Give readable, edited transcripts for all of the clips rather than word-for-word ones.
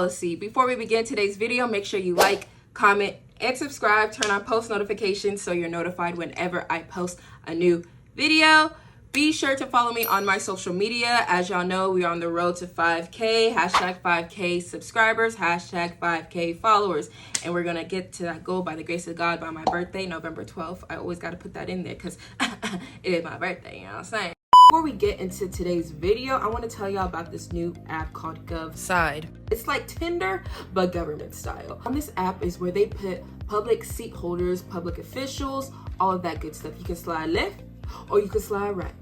policy. Before we begin today's video, make sure you like, comment, and subscribe. Turn on post notifications so you're notified whenever I post a new video. Be sure to follow me on my social media. As y'all know, we are on the road to 5K, hashtag 5K subscribers, hashtag 5K followers. And we're gonna get to that goal by the grace of God by my birthday, November 12th. I always gotta put that in there because it is my birthday, you know what I'm saying? Before we get into today's video, I want to tell y'all about this new app called GovSide. It's like Tinder, but government style. On this app is where they put public seat holders, public officials, all of that good stuff. You can slide left or you can slide right.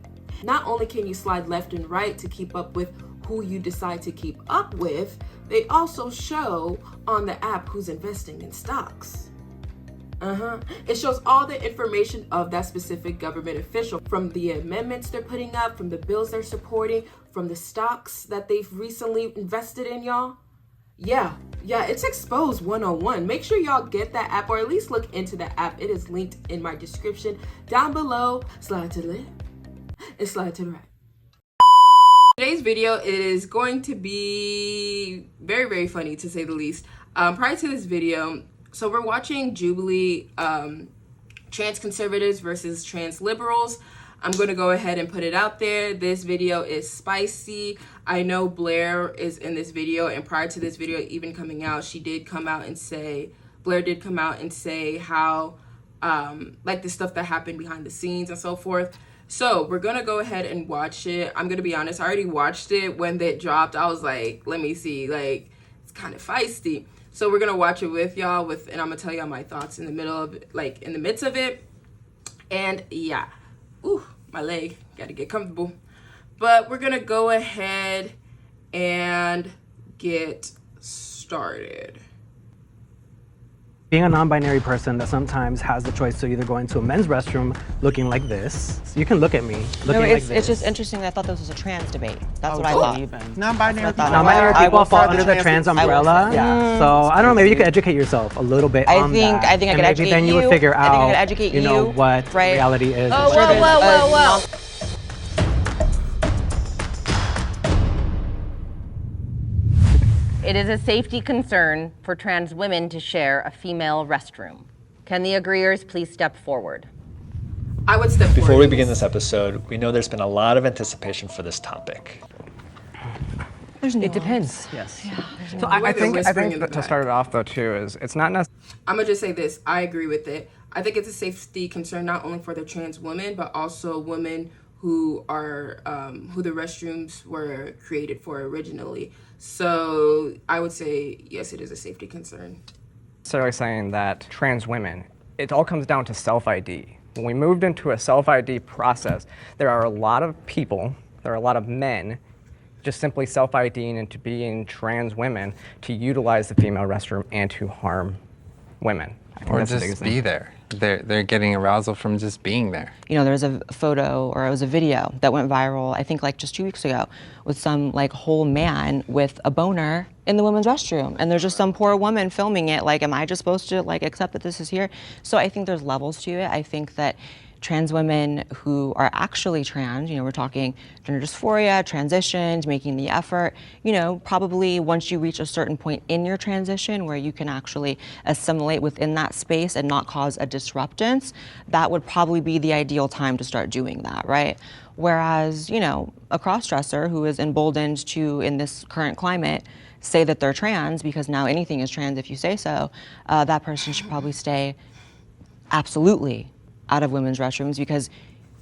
Not only can you slide left and right to keep up with who you decide to keep up with, they also show on the app who's investing in stocks. It shows all the information of that specific government official, from the amendments they're putting up, from the bills they're supporting, from the stocks that they've recently invested in, y'all. Yeah, it's Exposed 101. Make sure y'all get that app, or at least look into the app. It is linked in my description down below. Slide to the left and slide to the right. Today's video is going to be very, very funny, to say the least. Prior to this video, so we're watching Jubilee, trans conservatives versus trans liberals. I'm going to go ahead and put it out there. This video is spicy. I know Blair is in this video, and prior to this video even coming out, Blair did come out and say how, like the stuff that happened behind the scenes and so forth. So we're going to go ahead and watch it. I'm going to be honest, I already watched it when it dropped. I was like, let me see, like, it's kind of feisty. So we're going to watch it with y'all, and I'm going to tell y'all my thoughts in the middle of it, like in the midst of it. And yeah, ooh, my leg, got to get comfortable. But we're going to go ahead and get started. Being a non-binary person that sometimes has the choice to either go into a men's restroom looking like this. You can look at me looking like this. It's just interesting that I thought this was a trans debate. That's what I thought. Non-binary people fall under the trans umbrella. Yeah. So I don't know, maybe you could educate yourself a little bit on that. I think I could educate you. Maybe then you would figure out, you know, what reality is. Oh, whoa. It is a safety concern for trans women to share a female restroom. Can the agreeers please step forward? I would step forward. Before we begin this episode, we know there's been a lot of anticipation for this topic. It depends. Yes. Yeah, so I think that to start it off though too is it's not necessarily. I'm gonna just say this. I agree with it. I think it's a safety concern not only for the trans women, but also women who are who the restrooms were created for originally. So I would say yes, it is a safety concern. Necessarily saying that trans women, it all comes down to self-ID. When we moved into a self-ID process, there are a lot of people, there are a lot of men just simply self-IDing into being trans women to utilize the female restroom and to harm women. Or just be there. They're getting arousal from just being there. You know, there was a photo, or it was a video that went viral, I think like just 2 weeks ago, with some like whole man with a boner in the women's restroom. And there's just some poor woman filming it. Like, am I just supposed to like accept that this is here? So I think there's levels to it. I think that trans women who are actually trans, you know, we're talking gender dysphoria, transitions, making the effort, you know, probably once you reach a certain point in your transition where you can actually assimilate within that space and not cause a disruptance, that would probably be the ideal time to start doing that, right? Whereas, you know, a cross-dresser who is emboldened to, in this current climate, say that they're trans, because now anything is trans if you say so, that person should probably stay absolutely out of women's restrooms, because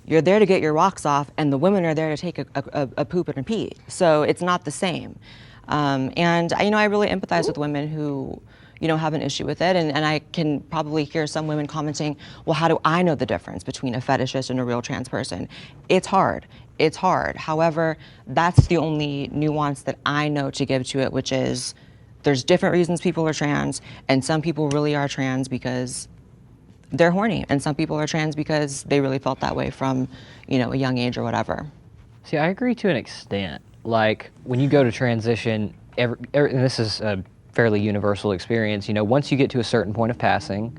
you're there to get your rocks off and the women are there to take a poop and a pee. So it's not the same. And you know, I really empathize with women who, you know, have an issue with it. And I can probably hear some women commenting, well, how do I know the difference between a fetishist and a real trans person? It's hard. It's hard. However, that's the only nuance that I know to give to it, which is there's different reasons people are trans, and some people really are trans because they're horny, and some people are trans because they really felt that way from, you know, a young age or whatever. See, I agree to an extent. Like, when you go to transition, and this is a fairly universal experience, you know, once you get to a certain point of passing,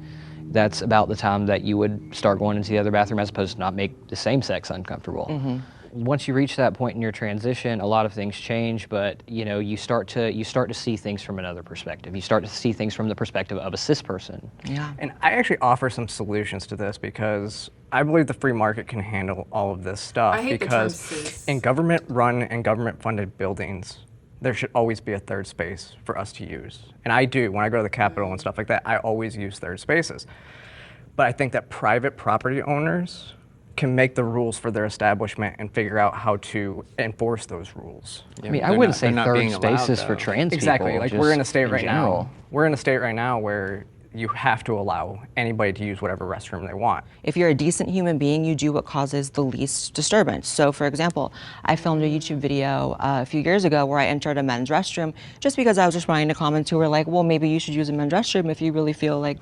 that's about the time that you would start going into the other bathroom, as opposed to not make the same sex uncomfortable. once you reach that point in your transition, a lot of things change, but you start to see things from another perspective. You start to see things from the perspective of a cis person. Yeah. And I actually offer some solutions to this because I believe the free market can handle all of this stuff. I hate the term because cis. in government-run and government-funded buildings, there should always be a third space for us to use. And I do. When I go to the Capitol and stuff like that, I always use third spaces. But I think that private property owners can make the rules for their establishment and figure out how to enforce those rules. I mean, I wouldn't say third spaces for trans Exactly. people. Like just we're in a state in right general. now. We're in a state right now where you have to allow anybody to use whatever restroom they want. If you're a decent human being, you do what causes the least disturbance. So for example, I filmed a YouTube video a few years ago where I entered a men's restroom just because I was responding to comments who were like, well, maybe you should use a men's restroom if you really feel like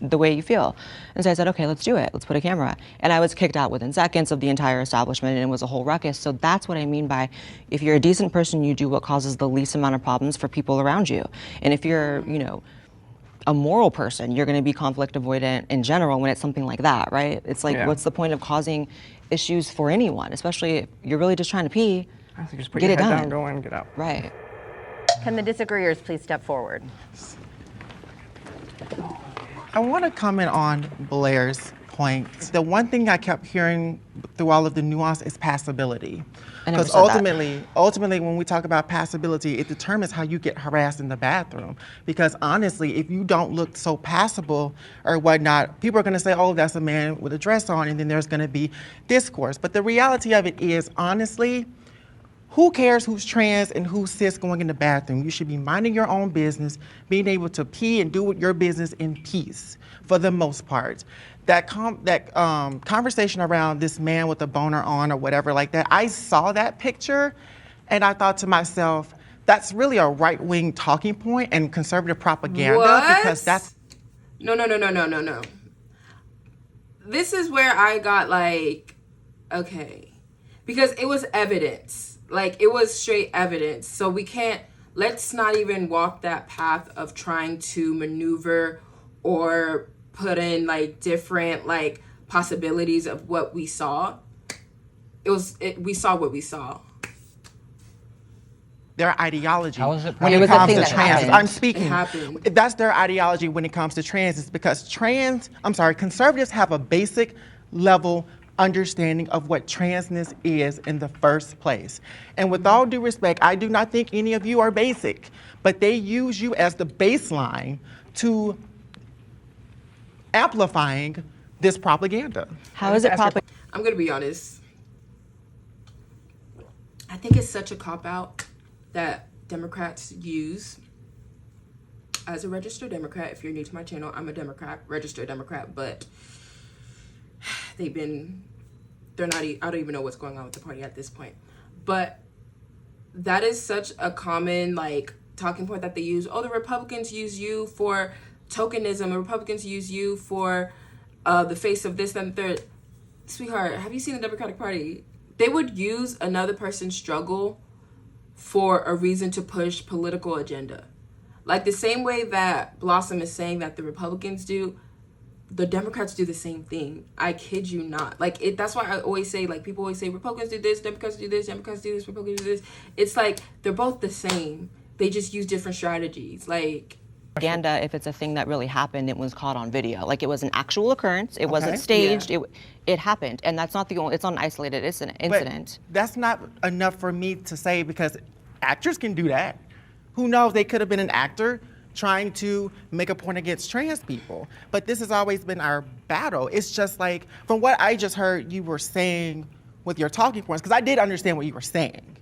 the way you feel. And so I said, okay, let's do it. Let's put a camera. And I was kicked out within seconds of the entire establishment, and it was a whole ruckus. So that's what I mean by, if you're a decent person, you do what causes the least amount of problems for people around you. And if you're, a moral person, you're going to be conflict avoidant in general when it's something like that, right? It's like, what's the point of causing issues for anyone, especially if you're really just trying to pee, Just put get your it head done. down, go in, get out. Right. Can the disagreeers please step forward? I want to comment on Blair's point. The one thing I kept hearing through all of the nuance is passability. I never Because said that. ultimately, when we talk about passability, it determines how you get harassed in the bathroom. Because honestly, if you don't look so passable or whatnot, people are going to say, oh, that's a man with a dress on, and then there's going to be discourse. But the reality of it is, honestly, who cares who's trans and who's cis going in the bathroom? You should be minding your own business, being able to pee and do your business in peace, for the most part. That conversation around this man with a boner on or whatever like that, I saw that picture and I thought to myself, that's really a right-wing talking point and conservative propaganda. What? Because that's... No. This is where I got like, okay. Because it was evidence. Like, it was straight evidence. So let's not even walk that path of trying to maneuver or put in like different like possibilities of what we saw. We saw what we saw. Their ideology. How is it when It it was a comes thing to that trans. happened. I'm speaking. It happened. That's their ideology when it comes to trans. It's because conservatives have a basic level understanding of what transness is in the first place. And with all due respect, I do not think any of you are basic, but they use you as the baseline to amplifying this propaganda. How is it propaganda? I'm going to be honest. I think it's such a cop-out that Democrats use. As a registered Democrat, if you're new to my channel, I'm a Democrat, registered Democrat, but I don't even know what's going on with the party at this point. But that is such a common like talking point that they use. Oh, the Republicans use you for tokenism. The Republicans use you for the face of this and third. Sweetheart, have you seen the Democratic Party? They would use another person's struggle for a reason to push political agenda. Like the same way that Blossom is saying that the Republicans do, the Democrats do the same thing. I kid you not. Like that's why I always say, like, people always say Republicans do this, Democrats do this, Democrats do this, Republicans do this. It's like they're both the same. They just use different strategies. Like, Propaganda, if it's a thing that really happened, it was caught on video. Like, it was an actual occurrence. It wasn't Okay. staged. It happened, and that's not the only. It's not an isolated incident. But that's not enough for me to say, because actors can do that. Who knows? They could have been an actor trying to make a point against trans people. But this has always been our battle. It's just like, from what I just heard you were saying with your talking points, because I did understand what you were saying.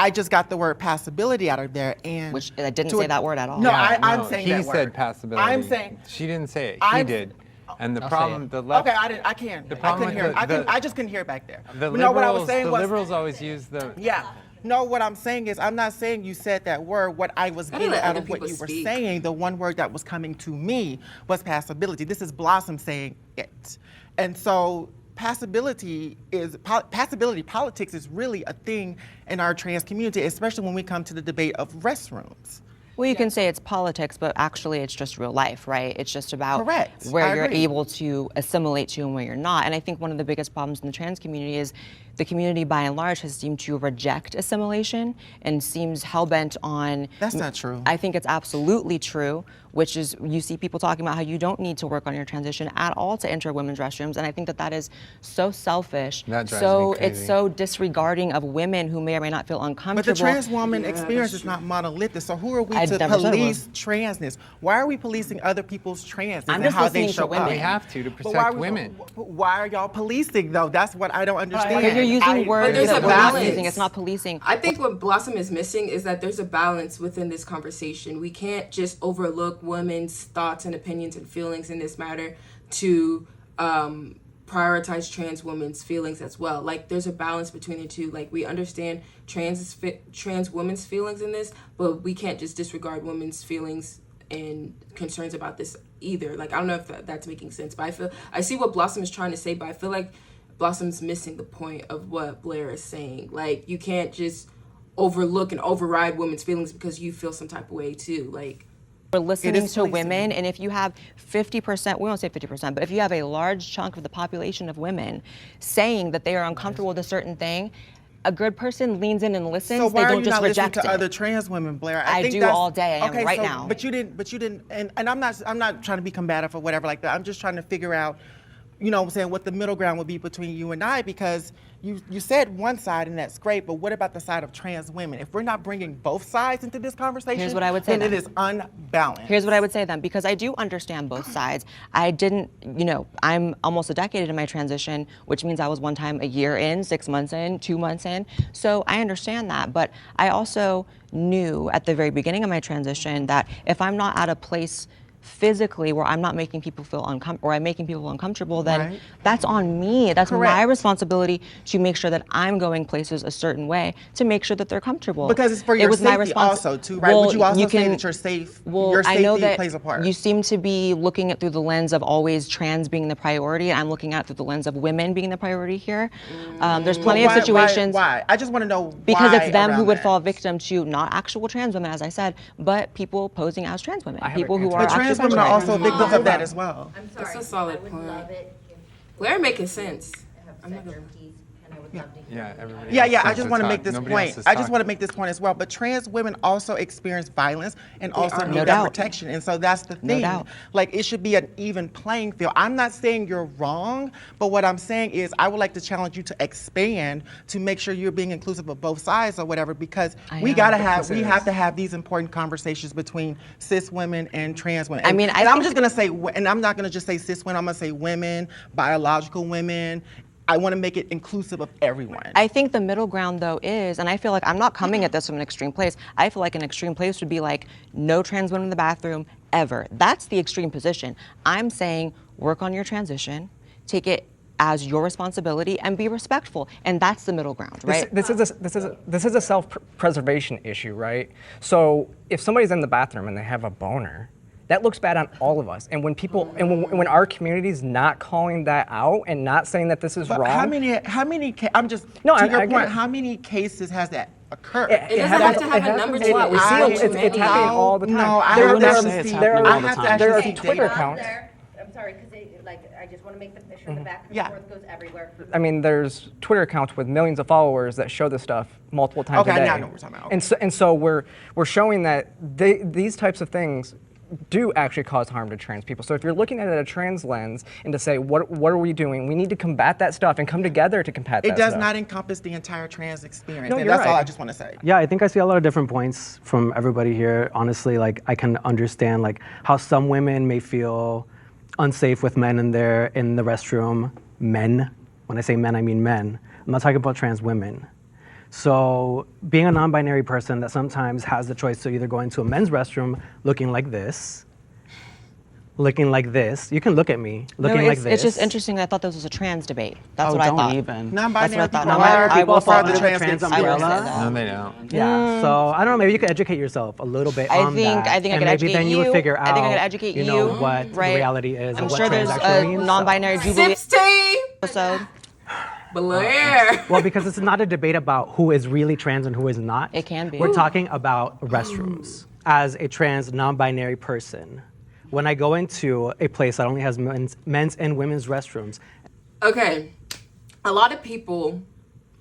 I just got the word passability out of there, and Which I didn't say that word at all. No, Yeah, I'm no, saying he that word. said passability. I'm saying she didn't say it. He I'm- did. And the I'll say problem, it. the left. Okay, I can't. The I problem couldn't hear. with I just couldn't hear back there. the You know what I was liberals, saying the was liberals always use the. Yeah. No, what I'm saying is, I'm not saying you said that word. What I was Gotta getting let out other of what people you were speak. saying, the one word that was coming to me was passability. This is Blossom saying it. And so passability politics is really a thing in our trans community, especially when we come to the debate of restrooms. Well, you can say it's politics, but actually it's just real life, right? It's just about Correct. where I you're agree. able to assimilate to and where you're not. And I think one of the biggest problems in the trans community is the community by and large has seemed to reject assimilation and seems hell-bent on... That's not true. I think it's absolutely true, which is you see people talking about how you don't need to work on your transition at all to enter women's restrooms. And I think that is so selfish. That drives so me crazy. It's so disregarding of women who may or may not feel uncomfortable. But the trans woman experience is not monolithic. So who are we to never said it police transness? Why are we policing other people's transness I'm and just how they listening to show women. up? We have to But why protect are we- women. Why are y'all policing though? That's what I don't understand. Because you're using words there's that a we're not balance. using. It's not policing. I think what Blossom is missing is that there's a balance within this conversation. We can't just overlook women's thoughts and opinions and feelings in this matter to prioritize trans women's feelings as well. Like, there's a balance between the two. Like, we understand trans women's feelings in this, but we can't just disregard women's feelings and concerns about this either. Like, I don't know if that's making sense, but I see what Blossom is trying to say, but I feel like Blossom's missing the point of what Blair is saying. Like, you can't just overlook and override women's feelings because you feel some type of way too. Like, We're listening is to policing. women, and if you have 50%, we won't say 50%, but if you have a large chunk of the population of women saying that they are uncomfortable with a certain thing, a good person leans in and listens. So why they are don't you just not listening reject to it. other trans women, Blair? I think do that's- all day. I am right now. But you didn't, and I'm not trying to be combative or whatever like that. I'm just trying to figure out, you know what I'm saying, what the middle ground would be between you and I, because you said one side and that's great, but what about the side of trans women? If we're not bringing both sides into this conversation, Here's what I would say then it then. is unbalanced. Here's what I would say then, because I do understand both sides. I didn't, I'm almost a decade into my transition, which means I was one time a year in, 6 months in, 2 months in. So I understand that, but I also knew at the very beginning of my transition that if I'm not at a place physically where I'm not making people feel uncomfortable, or I'm making people uncomfortable, then Right. that's on me. That's Correct. my responsibility to make sure that I'm going places a certain way to make sure that they're comfortable. Because it's for your was my safety respons- also, too, right? Would you also say that you're safe? Well, Your I know safety that plays a part. you seem to be looking at through the lens of always trans being the priority, and I'm looking at it through the lens of women being the priority here. There's plenty of situations. Why? I just want to know Because why it's them who around would that. fall victim to not actual trans women, as I said, but people posing as trans women. have People an who answer. are But trans actually women are trans. also victims of that as well. I'm sorry. That's a solid I would point. love it if Blair making sense. have certainties, and I would love to hear. Yeah, everybody Yeah, else yeah, I wants just to want to talk. make this Nobody else point. is I just talking. want to make this point as well. But trans women also experience violence and also are. need No that doubt. protection. And so that's the No thing. doubt. Like, it should be an even playing field. I'm not saying you're wrong, but what I'm saying is I would like to challenge you to expand to make sure you're being inclusive of both sides or whatever, because I we am. have to have these important conversations between cis women and trans women. I mean, I and I'm think- just gonna say, and I'm not gonna just say cis women. I'm gonna say women, biological women. I want to make it inclusive of everyone. I think the middle ground, though, is, and I feel like I'm not coming at this from an extreme place. I feel like an extreme place would be like no trans women in the bathroom ever. That's the extreme position. I'm saying work on your transition, take it as your responsibility, and be respectful. And that's the middle ground, right? This is a self-preservation issue, right? So if somebody's in the bathroom and they have a boner, that looks bad on all of us. And when people, when our community's not calling that out and not saying that this is But wrong. I'm just, No, to I your get point, it. how many cases has that occurred? It doesn't have to have a number to it. We see it's happening all the time. No, I There- have to there- actually see. there are- I have to there actually are see Twitter data. accounts. I'm sorry, because I just want to make the sure the back and Yeah. forth goes everywhere. I mean, there's Twitter accounts with millions of followers that show this stuff multiple times Okay, a day. now I know what we're talking about. And so we're showing that these types of things do actually cause harm to trans people. So if you're looking at it at a trans lens and to say, what are we doing? We need to combat that stuff and come together to combat that It does stuff. not encompass the entire trans experience. No, and you're that's all right. I just want to say. Yeah, I think I see a lot of different points from everybody here. Honestly, like I can understand like how some women may feel unsafe with men in the restroom. Men, when I say men, I mean men. I'm not talking about trans women. So being a non-binary person that sometimes has the choice to either go into a men's restroom looking like this, you can look at me looking like this. It's just interesting. I thought this was a trans debate. That's Oh, what I don't thought. even. Non-binary That's what I people, thought. non-binary I people will are part of the follow trans trans I will say umbrella. that. No, they don't. Yeah. So I don't know. Maybe you could educate yourself a little bit I on think that, I could and maybe educate then you would figure out. I think I could educate you know what right? the reality is. I'm and what sure there's trans a actually means. non-binary Jubilee Sips tea. episode. Blair. Well, because it's not a debate about who is really trans and who is not. It can be. We're talking about restrooms. as a trans non-binary person, when I go into a place that only has men's and women's restrooms. Okay, a lot of people,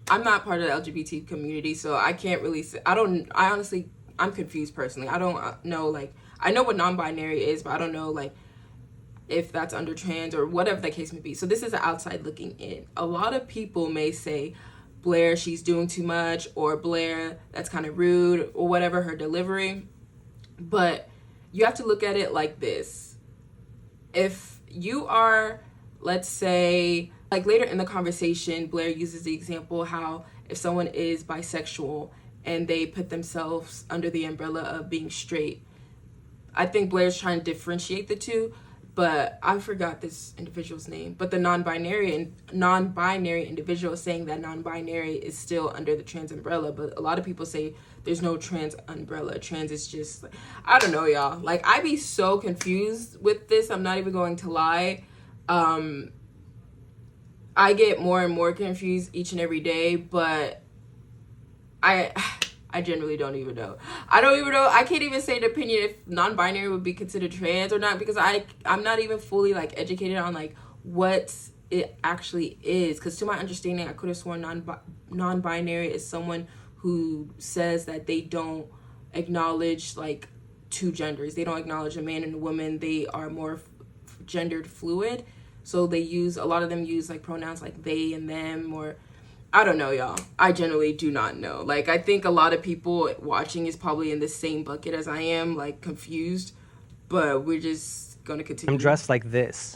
I'm not part of the LGBT community, so I can't really say, I'm confused personally. I don't know, like, I know what non-binary is, but I don't know, like, if that's under trans or whatever the case may be. So this is outside looking in. A lot of people may say, Blair, she's doing too much, or Blair, that's kind of rude, or whatever, her delivery. But you have to look at it like this. If you are, let's say, like later in the conversation, Blair uses the example how if someone is bisexual and they put themselves under the umbrella of being straight, I think Blair's trying to differentiate the two, but I forgot this individual's name. But the non-binary individual is saying that non-binary is still under the trans umbrella, but a lot of people say there's no trans umbrella. Trans is just, I don't know, y'all. Like, I be so confused with this. I'm not even going to lie. I get more and more confused each and every day, but I generally don't even know. I don't even know. I can't even say an opinion if non-binary would be considered trans or not, because I'm not even fully like educated on like what it actually is. Because to my understanding, I could have sworn non-binary is someone who says that they don't acknowledge like two genders. They don't acknowledge a man and a woman. They are more gendered fluid. So a lot of them use like pronouns like they and them, or I don't know, y'all. I generally do not know. Like, I think a lot of people watching is probably in the same bucket as I am, like confused, but we're just going to continue. I'm dressed like this.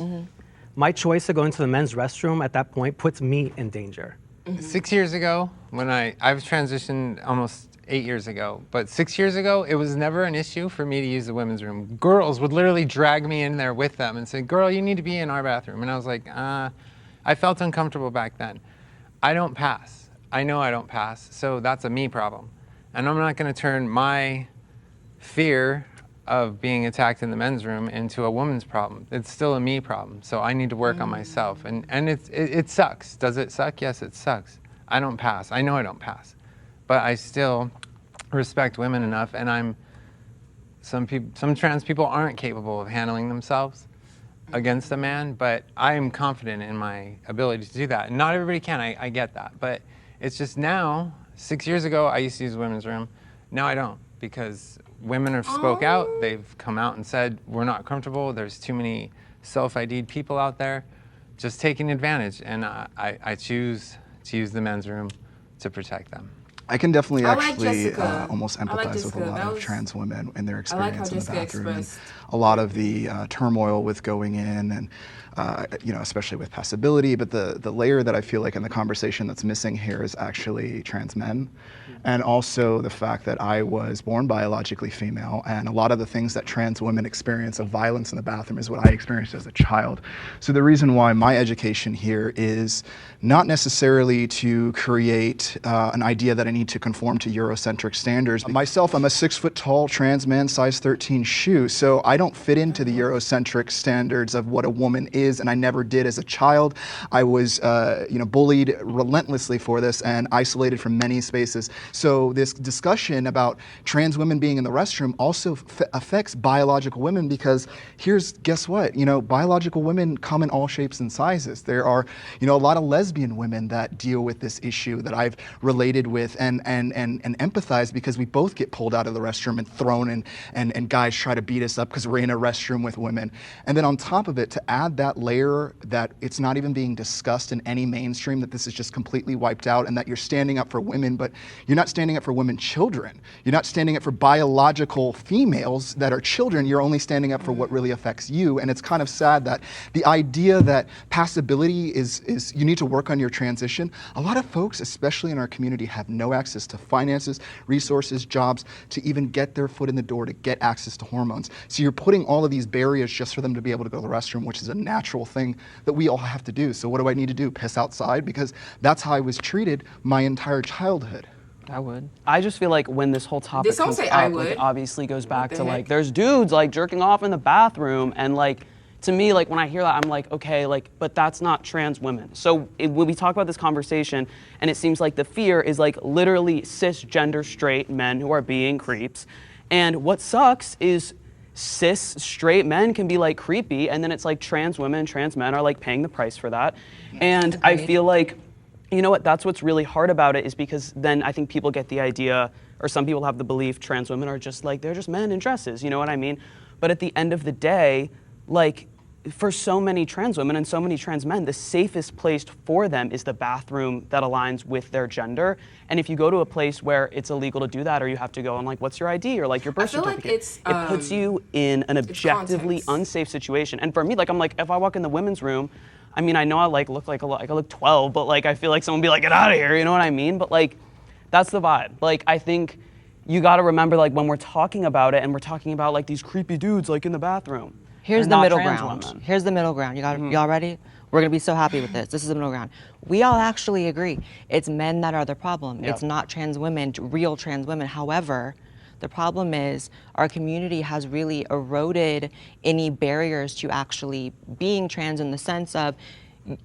My choice to go into the men's restroom at that point puts me in danger. 6 years ago, when I've transitioned almost 8 years ago, but 6 years ago, it was never an issue for me to use the women's room. Girls would literally drag me in there with them and say, girl, you need to be in our bathroom. And I was like, I felt uncomfortable back then. I don't pass. I know I don't pass, so that's a me problem. And I'm not gonna turn my fear of being attacked in the men's room into a woman's problem. It's still a me problem, so I need to work on myself. And it sucks. Does it suck? Yes, it sucks. I don't pass. I know I don't pass. But I still respect women enough, and some trans people aren't capable of handling themselves against a man, but I am confident in my ability to do that. And not everybody can, I get that. But it's just now, 6 years ago, I used to use the women's room. Now I don't, because women have spoke out. They've come out and said, we're not comfortable. There's too many self-ID'd people out there just taking advantage. And I choose to use the men's room to protect them. I can definitely almost empathize with a lot of trans women and their experience in the bathroom, and a lot of the turmoil with going in, and especially with passability. But the layer that I feel like in the conversation that's missing here is actually trans men, and also the fact that I was born biologically female, and a lot of the things that trans women experience of violence in the bathroom is what I experienced as a child. So the reason why my education here is not necessarily to create an idea that I need to conform to Eurocentric standards. Myself, I'm a 6 foot tall trans man, size 13 shoe, so I don't fit into the Eurocentric standards of what a woman is, and I never did as a child. I was bullied relentlessly for this and isolated from many spaces. So this discussion about trans women being in the restroom also affects biological women, because guess what? Biological women come in all shapes and sizes. There are, a lot of lesbian women that deal with this issue that I've related with and empathize, because we both get pulled out of the restroom and thrown, and guys try to beat us up because we're in a restroom with women. And then on top of it, to add that layer that it's not even being discussed in any mainstream, that this is just completely wiped out, and that you're standing up for women, but you're not standing up for women children. You're not standing up for biological females that are children. You're only standing up for what really affects you. And it's kind of sad that the idea that passability is you need to work on your transition. A lot of folks, especially in our community, have no access to finances, resources, jobs, to even get their foot in the door, to get access to hormones. So you're putting all of these barriers just for them to be able to go to the restroom, which is a natural thing that we all have to do. So what do I need to do? Piss outside? Because that's how I was treated my entire childhood. I would. I just feel like when this whole topic comes up, it obviously goes back to like, there's dudes like jerking off in the bathroom, and like, to me, like when I hear that, I'm like, okay, like, but that's not trans women. So when we talk about this conversation, and it seems like the fear is like literally cisgender straight men who are being creeps, And what sucks is cis straight men can be like creepy, and then it's like trans women and trans men are like paying the price for that. And I feel like, you know what, that's what's really hard about it, is because then I think people get the idea, or some people have the belief trans women are just like, they're just men in dresses, you know what I mean? But at the end of the day, like, for so many trans women and so many trans men, the safest place for them is the bathroom that aligns with their gender. And if you go to a place where it's illegal to do that, or you have to go and like, what's your ID or like your birth certificate, it puts you in an objectively unsafe situation. And for me, like, I'm like, if I walk in the women's room, I mean, I know I like look like I look 12, but like I feel like someone would be like, get out of here, you know what I mean? But like, that's the vibe. Like, I think you got to remember, like, when we're talking about it and we're talking about like these creepy dudes like in the bathroom. Here's the middle ground. Here's the middle ground. Y'all ready? We're gonna be so happy with this. This is the middle ground. We all actually agree. It's men that are the problem. It's not trans women, real trans women. However, the problem is our community has really eroded any barriers to actually being trans, in the sense of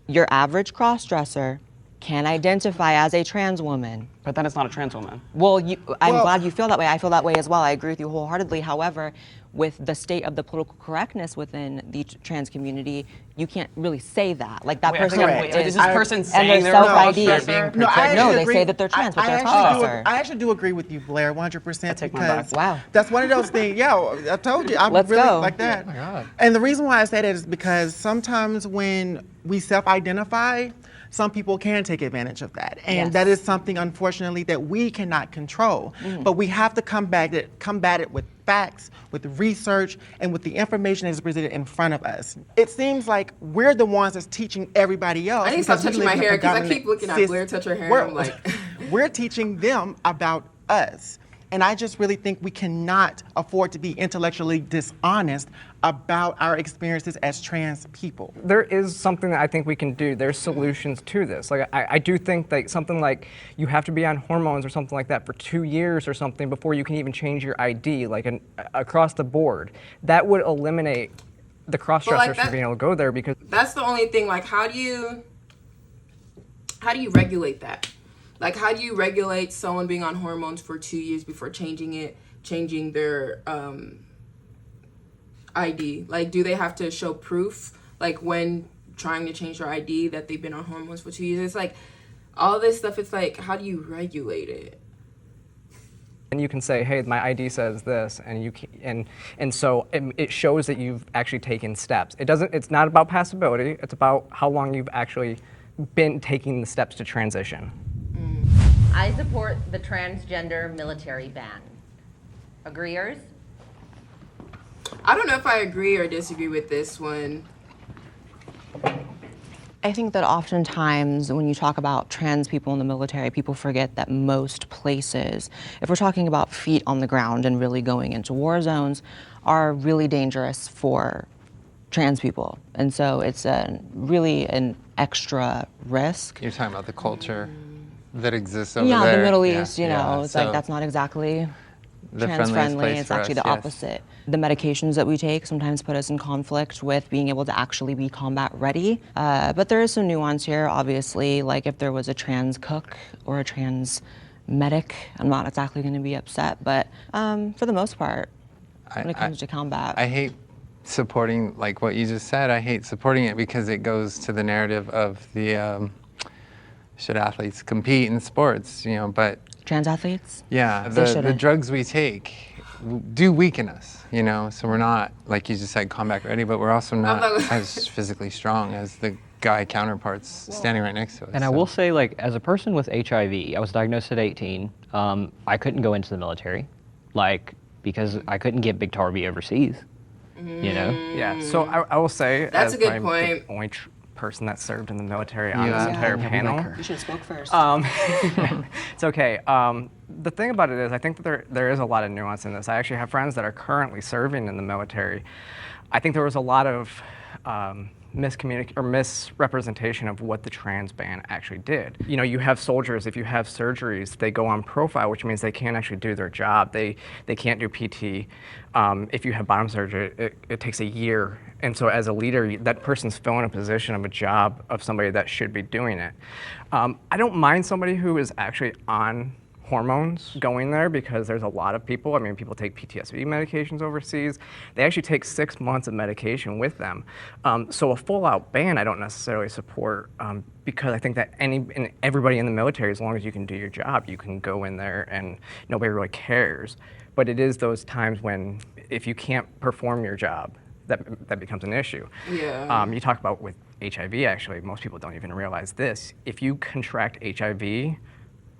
your average cross-dresser can identify as a trans woman. But then it's not a trans woman. Well, I'm glad you feel that way. I feel that way as well. I agree with you wholeheartedly. However, with the state of the political correctness within the trans community, you can't really say that. Like, that person is this person saying and they're self-ID. No, they say that they're trans, but they're a cross-dresser. I actually do agree with you, Blair, 100%. Take my back. Wow. That's one of those things. Yeah, I told you. I'm Let's really go. like that. Oh my God. And the reason why I say that is because sometimes when we self-identify, some people can take advantage of that. And that is something, unfortunately, that we cannot control. But we have to combat it with facts, with research, and with the information that is presented in front of us. It seems like we're the ones that's teaching everybody else. I need to stop touching my hair because I keep looking at Blair touch her hair. And I'm like, we're teaching them about us. And I just really think we cannot afford to be intellectually dishonest about our experiences as trans people. There is something that I think we can do. There's solutions to this. Like, I do think that something like you have to be on hormones or something like that for 2 years or something before you can even change your ID, like across the board. That would eliminate the cross-dressers from being able to go there, because that's the only thing. Like, how do you regulate that? Like, how do you regulate someone being on hormones for 2 years before changing their ID? Like, do they have to show proof, like, when trying to change their ID, that they've been on hormones for 2 years? It's like, all this stuff, it's like, how do you regulate it? And you can say, hey, my ID says this, and you can, and so it shows that you've actually taken steps. It's not about passability, it's about how long you've actually been taking the steps to transition. I support the transgender military ban. Agreeers? I don't know if I agree or disagree with this one. I think that oftentimes when you talk about trans people in the military, people forget that most places, if we're talking about feet on the ground and really going into war zones, are really dangerous for trans people. And so it's really an extra risk. You're talking about the culture that exists over there. Yeah, the Middle East, you know, it's like that's not exactly trans-friendly. It's actually the opposite. The medications that we take sometimes put us in conflict with being able to actually be combat ready. But there is some nuance here, obviously. Like, if there was a trans cook or a trans medic, I'm not exactly going to be upset. But for the most part, when it comes to combat, I hate supporting, like what you just said. I hate supporting it because it goes to the narrative of the should athletes compete in sports, you know, but trans athletes? Yeah, the drugs we take do weaken us, you know, so we're not, like you just said, combat ready, but we're also not as physically strong as the guy counterparts standing right next to us. And I will say, like, as a person with HIV, I was diagnosed at 18. I couldn't go into the military, like, because I couldn't get Biktarvy overseas, you know? Yeah, so I will say, that's a good the point. Only person that served in the military on this entire panel. You should have spoke first. It's okay. The thing about it is, I think that there is a lot of nuance in this. I actually have friends that are currently serving in the military. I think there was a lot of misrepresentation of what the trans ban actually did. You know, you have soldiers, if you have surgeries, they go on profile, which means they can't actually do their job. They can't do PT. If you have bottom surgery, it takes a year. And so as a leader, that person's filling a position of a job of somebody that should be doing it. I don't mind somebody who is actually on hormones going there because there's a lot of people, I mean, people take PTSD medications overseas. They actually take 6 months of medication with them. So a full-out ban I don't necessarily support because I think that everybody in the military, as long as you can do your job, you can go in there and nobody really cares. But it is those times when if you can't perform your job, that becomes an issue. Yeah. You talk about with HIV, actually, most people don't even realize this. If you contract HIV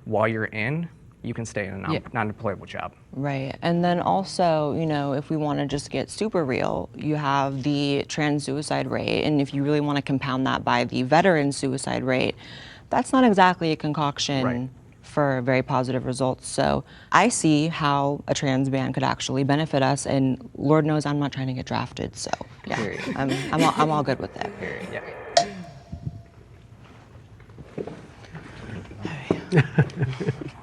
while you're in, you can stay in a non-deployable job. Right. And then also, you know, if we want to just get super real, you have the trans suicide rate. And if you really want to compound that by the veteran suicide rate, that's not exactly a concoction for very positive results. So I see how a trans ban could actually benefit us. And Lord knows I'm not trying to get drafted. So yeah, I'm all good with that. Yeah.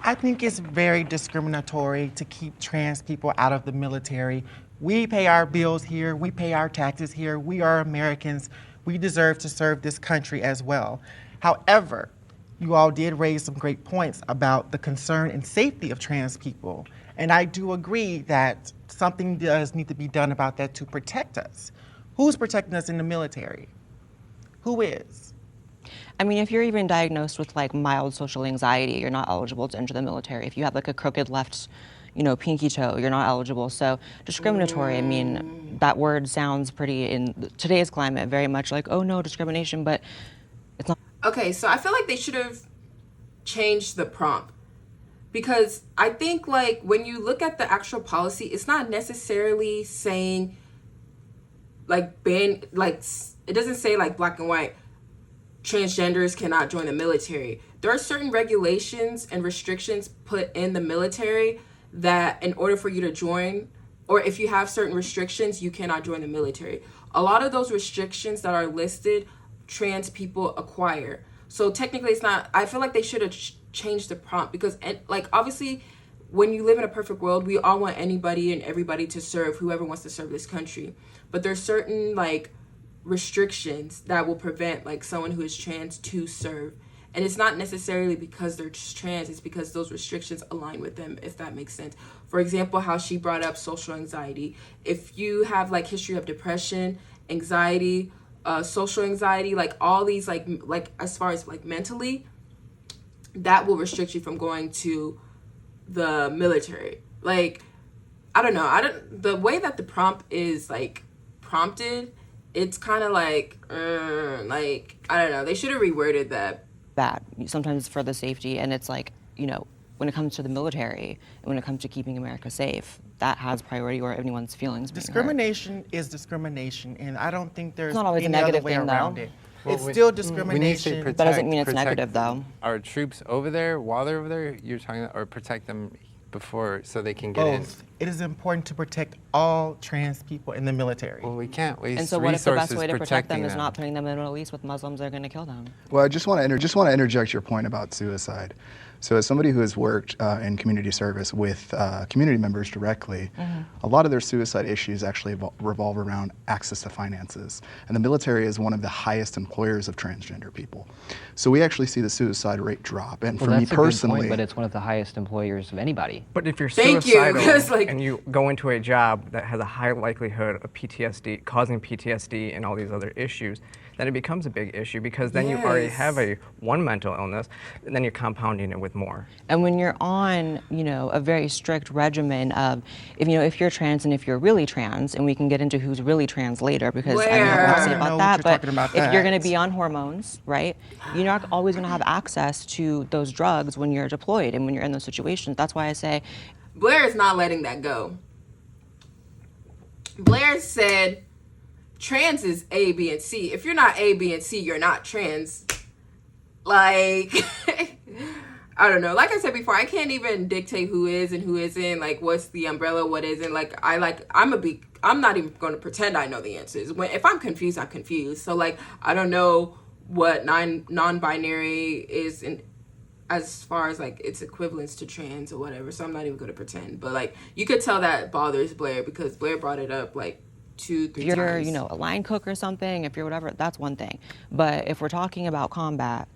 I think it's very discriminatory to keep trans people out of the military. We pay our bills here, we pay our taxes here, we are Americans, we deserve to serve this country as well. However, you all did raise some great points about the concern and safety of trans people. And I do agree that something does need to be done about that to protect us. Who's protecting us in the military? Who is? I mean, if you're even diagnosed with like mild social anxiety, you're not eligible to enter the military. If you have like a crooked left, you know, pinky toe, you're not eligible. So discriminatory, I mean, that word sounds pretty in today's climate, very much like, oh no, discrimination, but it's not. Okay, so I feel like they should have changed the prompt because I think like when you look at the actual policy, it's not necessarily saying like ban, like it doesn't say like black and white, transgenders cannot join the military. There are certain regulations and restrictions put in the military that in order for you to join, or if you have certain restrictions, you cannot join the military. A lot of those restrictions that are listed, trans people acquire. So technically it's not, I feel like they should have changed the prompt because like obviously when you live in a perfect world, we all want anybody and everybody to serve whoever wants to serve this country. But there's certain like restrictions that will prevent like someone who is trans to serve, and it's not necessarily because they're just trans, it's because those restrictions align with them, if that makes sense. For example, how she brought up social anxiety. If you have like history of depression, anxiety, social anxiety, like all these like as far as like mentally, that will restrict you from going to the military. Like I don't know, the way that the prompt is like prompted, it's kind of like I don't know. They should have reworded that. That sometimes it's for the safety, and it's like, you know, when it comes to the military and when it comes to keeping America safe, that has priority over anyone's feelings. Discrimination is discrimination, and I don't think there's not always any a negative other way thing, around though. it. Well, it's still discrimination. That doesn't mean it's negative, though. Our troops over there, while they're over there, you're talking, or protect them before so they can get in. It is important to protect all trans people in the military. Well, we can't waste and so what if the best way to protect them is not putting them in the Middle East with Muslims that are going to kill them? Well, I just want to interject your point about suicide. So as somebody who has worked in community service with community members directly, a lot of their suicide issues actually revolve around access to finances. And the military is one of the highest employers of transgender people. So we actually see the suicide rate drop. And for me personally, that's a good point, but it's one of the highest employers of anybody. But if you're suicidal and you go into a job that has a high likelihood of PTSD, causing PTSD and all these other issues, then it becomes a big issue because then you already have one mental illness, and then you're compounding it with more. And when you're on, you know, a very strict regimen of, if you're trans and if you're really trans, and we can get into who's really trans later because I don't know what to say about that, but if you're going to be on hormones, right, you're not always going to have access to those drugs when you're deployed and when you're in those situations. That's why I say Blair is not letting that go. Blair said trans is A, B, and C. If you're not A, B, and C, you're not trans. Like, I don't know. Like I said before, I can't even dictate who is and who isn't. Like, what's the umbrella, what isn't. Like, I'm not even going to pretend I know the answers. If I'm confused, I'm confused. So, like, I don't know what non-binary is as far as, like, its equivalence to trans or whatever. So I'm not even going to pretend. But, like, you could tell that bothers Blair because Blair brought it up, like, 2-3 times. If you're, a line cook or something, if you're whatever, that's one thing. But if we're talking about combat,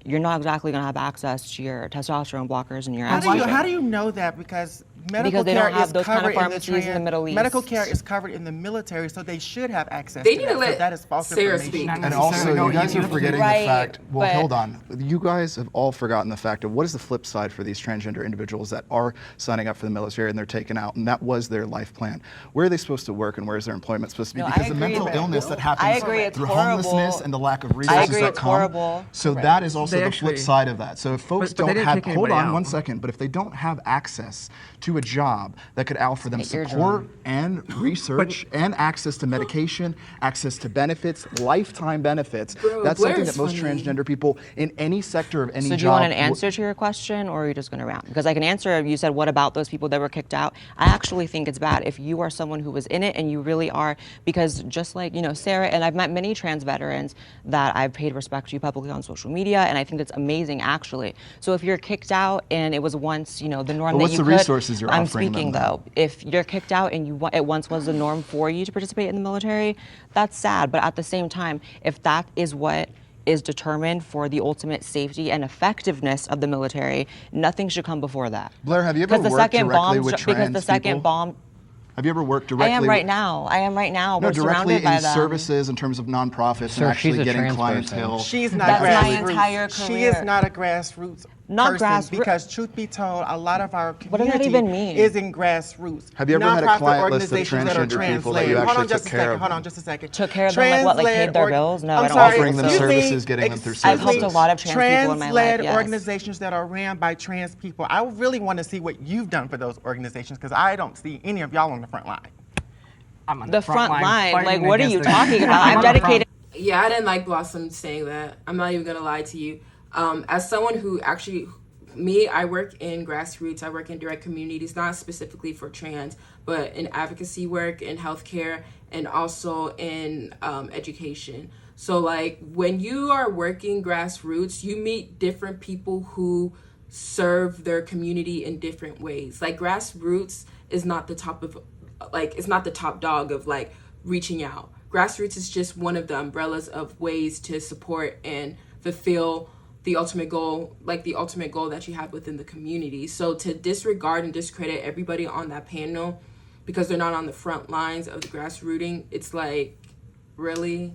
you're not exactly going to have access to your testosterone blockers and your How do you know that? Because medical they care don't have is those kind of covered pharmacies in the Middle East. Medical care is covered in the military, so they should have access They to need that. to let So that is false Sarah information. speak. And also, you guys are forgetting the fact, well, but- hold on. You guys have all forgotten the fact of what is the flip side for these transgender individuals that are signing up for the military and they're taken out, and that was their life plan. Where are they supposed to work and where is their employment supposed to be? No, because I the agree mental with illness you. that I happens agree, it's through horrible. homelessness and the lack of I resources agree, that it's come. horrible. So that is also They the flip actually- side of that. So if folks but they don't didn't have, kick hold anybody on out. one second, but if they don't have access to a job that could offer them Take your support and research and access to medication, access to benefits, lifetime benefits, Bro, that's something Blair's that most funny. transgender people in any sector of any So job. do you want an answer to your question, or are you just going to rant? Because I can answer. You said, what about those people that were kicked out? I actually think it's bad if you are someone who was in it and you really are, because just like, Sarah, and I've met many trans veterans that I've paid respect to publicly on social media, and I think that's amazing, actually. So if you're kicked out and it was once, the norm But that what's you the could, resources you're I'm offering them, speaking though? though. If you're kicked out and it once was the norm for you to participate in the military, that's sad. But at the same time, if that is what is determined for the ultimate safety and effectiveness of the military, nothing should come before that. Blair, have you ever Because the worked second directly bomb, with because trans the second people? bomb. Have you ever worked I directly? am right now. No, We're directly surrounded by in them. services in terms of nonprofits Sir, and actually she's a getting trans person. clientele. She's not That's my grassroots. entire She career. is not a grassroots Not person grassroots. because, truth be told, a lot of our What does that community even mean? is in grassroots. Have you ever had a Nonprofit client list of organizations that are transgender people that you trans-led. Hold actually on just took a care second. of Hold them? on just a second. Took care of them, like what, like paid their bills? No, I don't sorry, Offering them excuse me, services, getting them through I've helped a services. lot of trans people in my life, Trans-led yes. organizations that are ran by trans people. I really want to see what you've done for those organizations because I don't see any of y'all on the front line. I'm on The front line, like, fighting what are against you it. talking about? I'm I'm on the front- dedicated. Yeah, I didn't like Blossom saying that. I'm not even gonna lie to you. As someone who actually, I work in grassroots. I work in direct communities, not specifically for trans, but in advocacy work, in healthcare, and also in education. So like when you are working grassroots, you meet different people who serve their community in different ways. Like grassroots is not the top of, it's not the top dog of like reaching out. Grassroots is just one of the umbrellas of ways to support and fulfill the ultimate goal, like the ultimate goal that you have within the community. So to disregard and discredit everybody on that panel because they're not on the front lines of the grassrooting, it's like, really?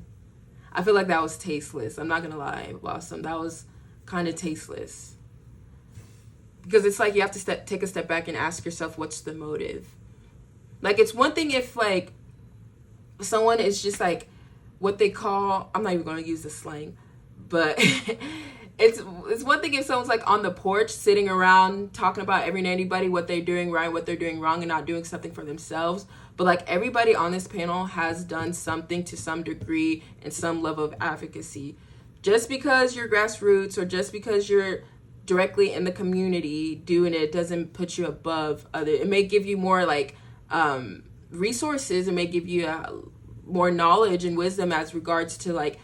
I feel like that was tasteless. I'm not gonna lie, Blossom. That was kind of tasteless. Because it's like you have to take a step back and ask yourself, what's the motive? Like, it's one thing if, like, someone is just, like, what they call, I'm not even going to use the slang, but it's one thing if someone's, like, on the porch sitting around talking about every and anybody, what they're doing right, what they're doing wrong, and not doing something for themselves. But, like, everybody on this panel has done something to some degree and some level of advocacy. Just because you're grassroots or just because you're directly in the community doing it doesn't put you above other. It may give you more, like, resources. It may give you more knowledge and wisdom as regards to like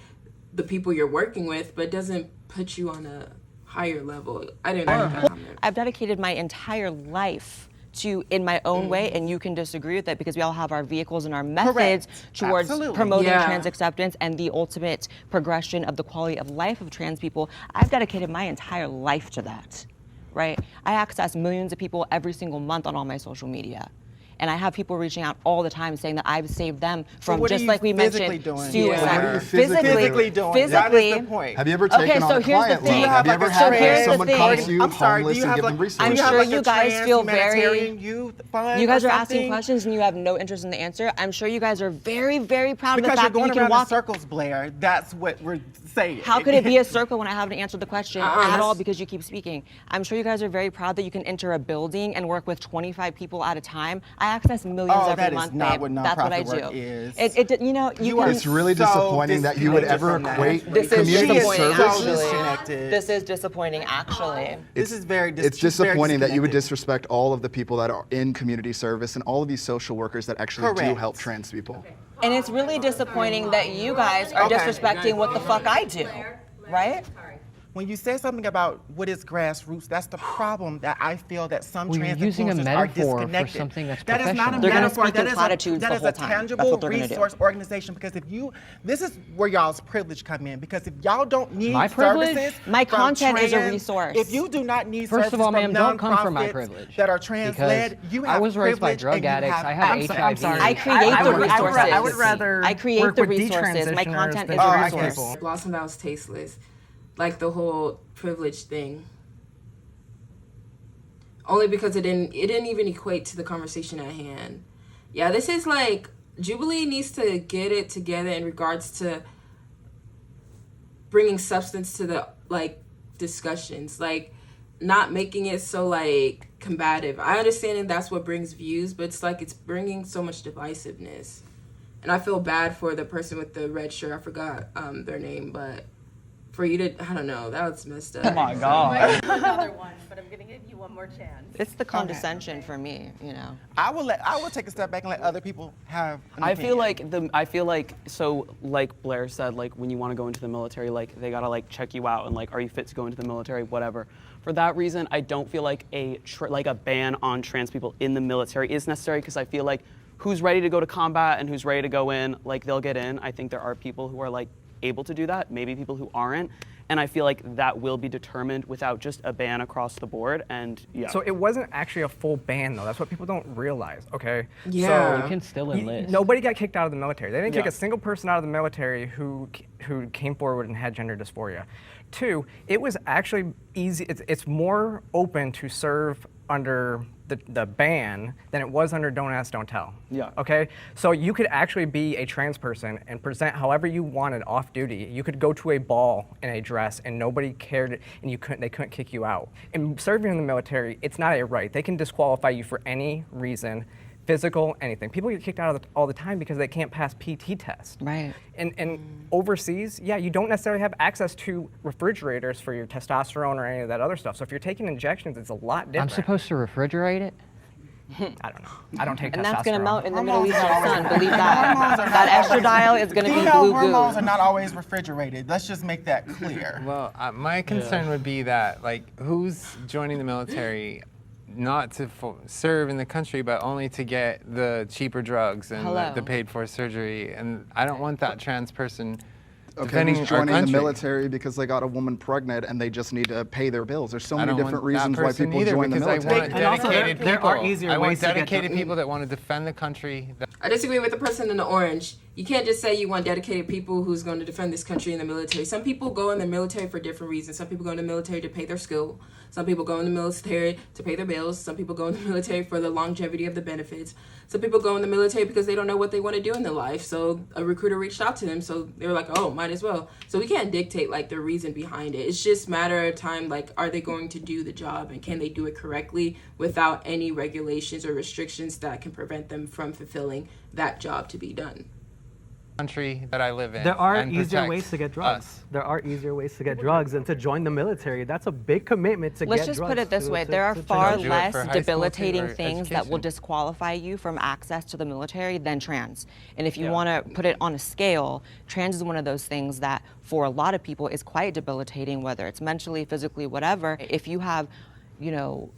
the people you're working with, but it doesn't put you on a higher level. I didn't like that comment. I've dedicated my entire life to in my own way, and you can disagree with it because we all have our vehicles and our methods towards promoting trans acceptance and the ultimate progression of the quality of life of trans people. I've dedicated my entire life to that, right? I access millions of people every single month on all my social media. And I have people reaching out all the time saying that I've saved them from, just like we mentioned, suicide. What are you physically doing? That is the point. Have you ever taken on a client loan? Have you ever had someone come to you homeless and give them resources? I'm sure you guys feel very, you guys are asking questions and you have no interest in the answer. I'm sure you guys are very, very proud of the because fact you're that you going can around in walk. circles, Blair. That's what we're saying. How could it be a circle when I haven't answered the question at all because you keep speaking? I'm sure you guys are very proud that you can enter a building and work with 25 people at a time. I access millions every month, babe. That's what I do. It's really disappointing that you would ever equate community services. This is disappointing, actually. This is very It's disappointing that you would disrespect all of the people that are in community service and all of these social workers that actually do help trans people. And it's really disappointing that you guys are disrespecting what the fuck I do, right? when you say something about what is grassroots, that's the problem that I feel that some trans using a influencers are metaphor for disconnected. something that's That is not a They're gonna metaphor. speak in platitudes That the is whole a time. That's tangible what they're gonna do. resource organization. Because if you, this is where y'all's privilege come in. Because if y'all don't need My privilege? services, My from content is a trans- resource. If you do not need First services of all, from ma'am, don't come from my nonprofits privilege. that are trans-led, Because you have I was raised by privilege drug and you addicts. have I have access. HIV. I'm sorry. I create the resources. I would rather I create work the with resources. My detransitioners content than is a trans resource. people. Blossom, that was tasteless. Like the whole privilege thing. Only because it didn't even equate to the conversation at hand. Yeah, this is like, Jubilee needs to get it together in regards to bringing substance to the, like, discussions. Like, not making it so, like, combative. I understand that that's what brings views, but it's like it's bringing so much divisiveness. And I feel bad for the person with the red shirt. I forgot their name, but for you to, I don't know, that was messed up. Oh my God. Another one, but I'm gonna give you one more chance. It's the condescension for me, you know. I will take a step back and let other people have an I feel opinion. like so like Blair said, like when you want to go into the military, like they gotta like check you out and like, are you fit to go into the military, whatever. For that reason, I don't feel like a ban on trans people in the military is necessary, because I feel like who's ready to go to combat and who's ready to go in, like they'll get in. I think there are people who are like able to do that, maybe people who aren't. And I feel like that will be determined without just a ban across the board. And yeah. So it wasn't actually a full ban, though. That's what people don't realize, okay? Yeah. So You can still enlist. nobody got kicked out of the military. They didn't kick Yeah. a single person out of the military who came forward and had gender dysphoria. Two, it was actually easy. It's more open to serve under the ban than it was under Don't Ask, Don't Tell. Yeah. Okay? So you could actually be a trans person and present however you wanted off duty. You could go to a ball in a dress and nobody cared, and they couldn't kick you out. And serving in the military, it's not a right. They can disqualify you for any reason, physical, anything. People get kicked out all the time because they can't pass PT tests. Right. And overseas, yeah, you don't necessarily have access to refrigerators for your testosterone or any of that other stuff. So if you're taking injections, it's a lot I'm different. supposed to refrigerate it? I don't know. I don't take And testosterone. that's gonna melt in the Middle Eastern sun, believe that. That estradiol is gonna be Female blue hormones goo. are not always refrigerated. Let's just make that clear. Well, my concern would be that, like, who's joining the military not to serve in the country, but only to get the cheaper drugs and the paid-for surgery. And I don't want that trans person defending who's our joining country. the military because they got a woman pregnant and they just need to pay their bills. There's so I many don't different want that reasons why person people either, join the because military. I want And also dedicated there people. are easier I want ways to get dedicated people that want to defend the country. I disagree with the person in the orange. You can't just say you want dedicated people who's going to defend this country in the military. Some people go in the military for different reasons. Some people go in the military to pay their school. Some people go in the military to pay their bills. Some people go in the military for the longevity of the benefits. Some people go in the military because they don't know what they want to do in their life. So a recruiter reached out to them. So they were like, oh, might as well. So we can't dictate like the reason behind it. It's just a matter of time. Like, are they going to do the job and can they do it correctly without any regulations or restrictions that can prevent them from fulfilling that job to be done? Country that I live in. There are and easier protect ways to get drugs. us. There are easier ways to get drugs, and to join the military, that's a big commitment to Let's get just drugs. put it this to- way. to- There are to far do it less for high school, too, debilitating or things that will education. disqualify you from access to the military than trans. And if you want to put it on a scale, trans is one of those things that for a lot of people is quite debilitating, whether it's mentally, physically, whatever. If you have, you know,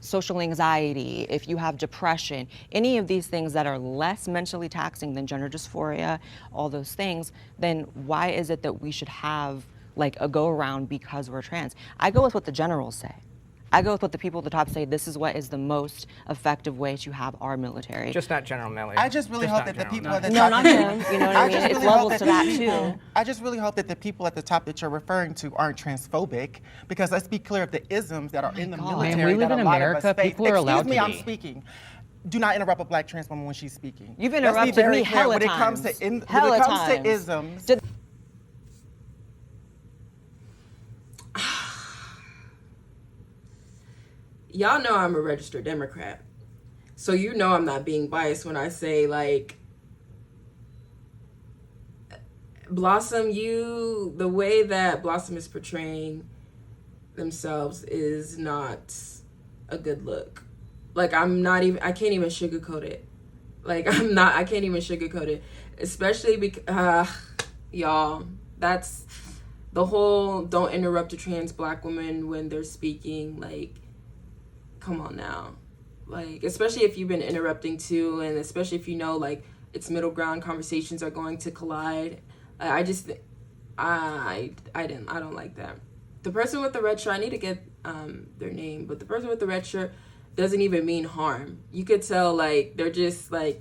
social anxiety, if you have depression, any of these things that are less mentally taxing than gender dysphoria, all those things, then why is it that we should have like a go around because we're trans? I go with what the generals say. I go with what the people at the top say. This is what is the most effective way to have our military. Just not General Milley. I just really Just hope not that the General people Milley. at the No, top. not that him. You know what I mean? just It's really levels hope to that, people- too. I just really hope that the people at the top that you're referring to aren't transphobic, because let's be clear of the isms that are in the God. military. Man, we live that in a lot of America. us face. People are allowed Excuse me, to I'm be. speaking. Do not interrupt a black trans woman when she's speaking. You've Let's be interrupted very me clear. hella When it comes times. to when Hella it comes times. to isms. Did- Y'all know I'm a registered Democrat. So you know I'm not being biased when I say, like, Blossom, the way that Blossom is portraying themselves is not a good look. Like, I can't even sugarcoat it. Like, I can't even sugarcoat it. Especially because, y'all, the whole don't interrupt a trans black woman when they're speaking, like, come on now. Like, especially if you've been interrupting too, and especially if you know, like, it's middle ground, conversations are going to collide. I don't like that. The person with the red shirt, I need to get their name, but the person with the red shirt doesn't even mean harm. You could tell, like, they're just like,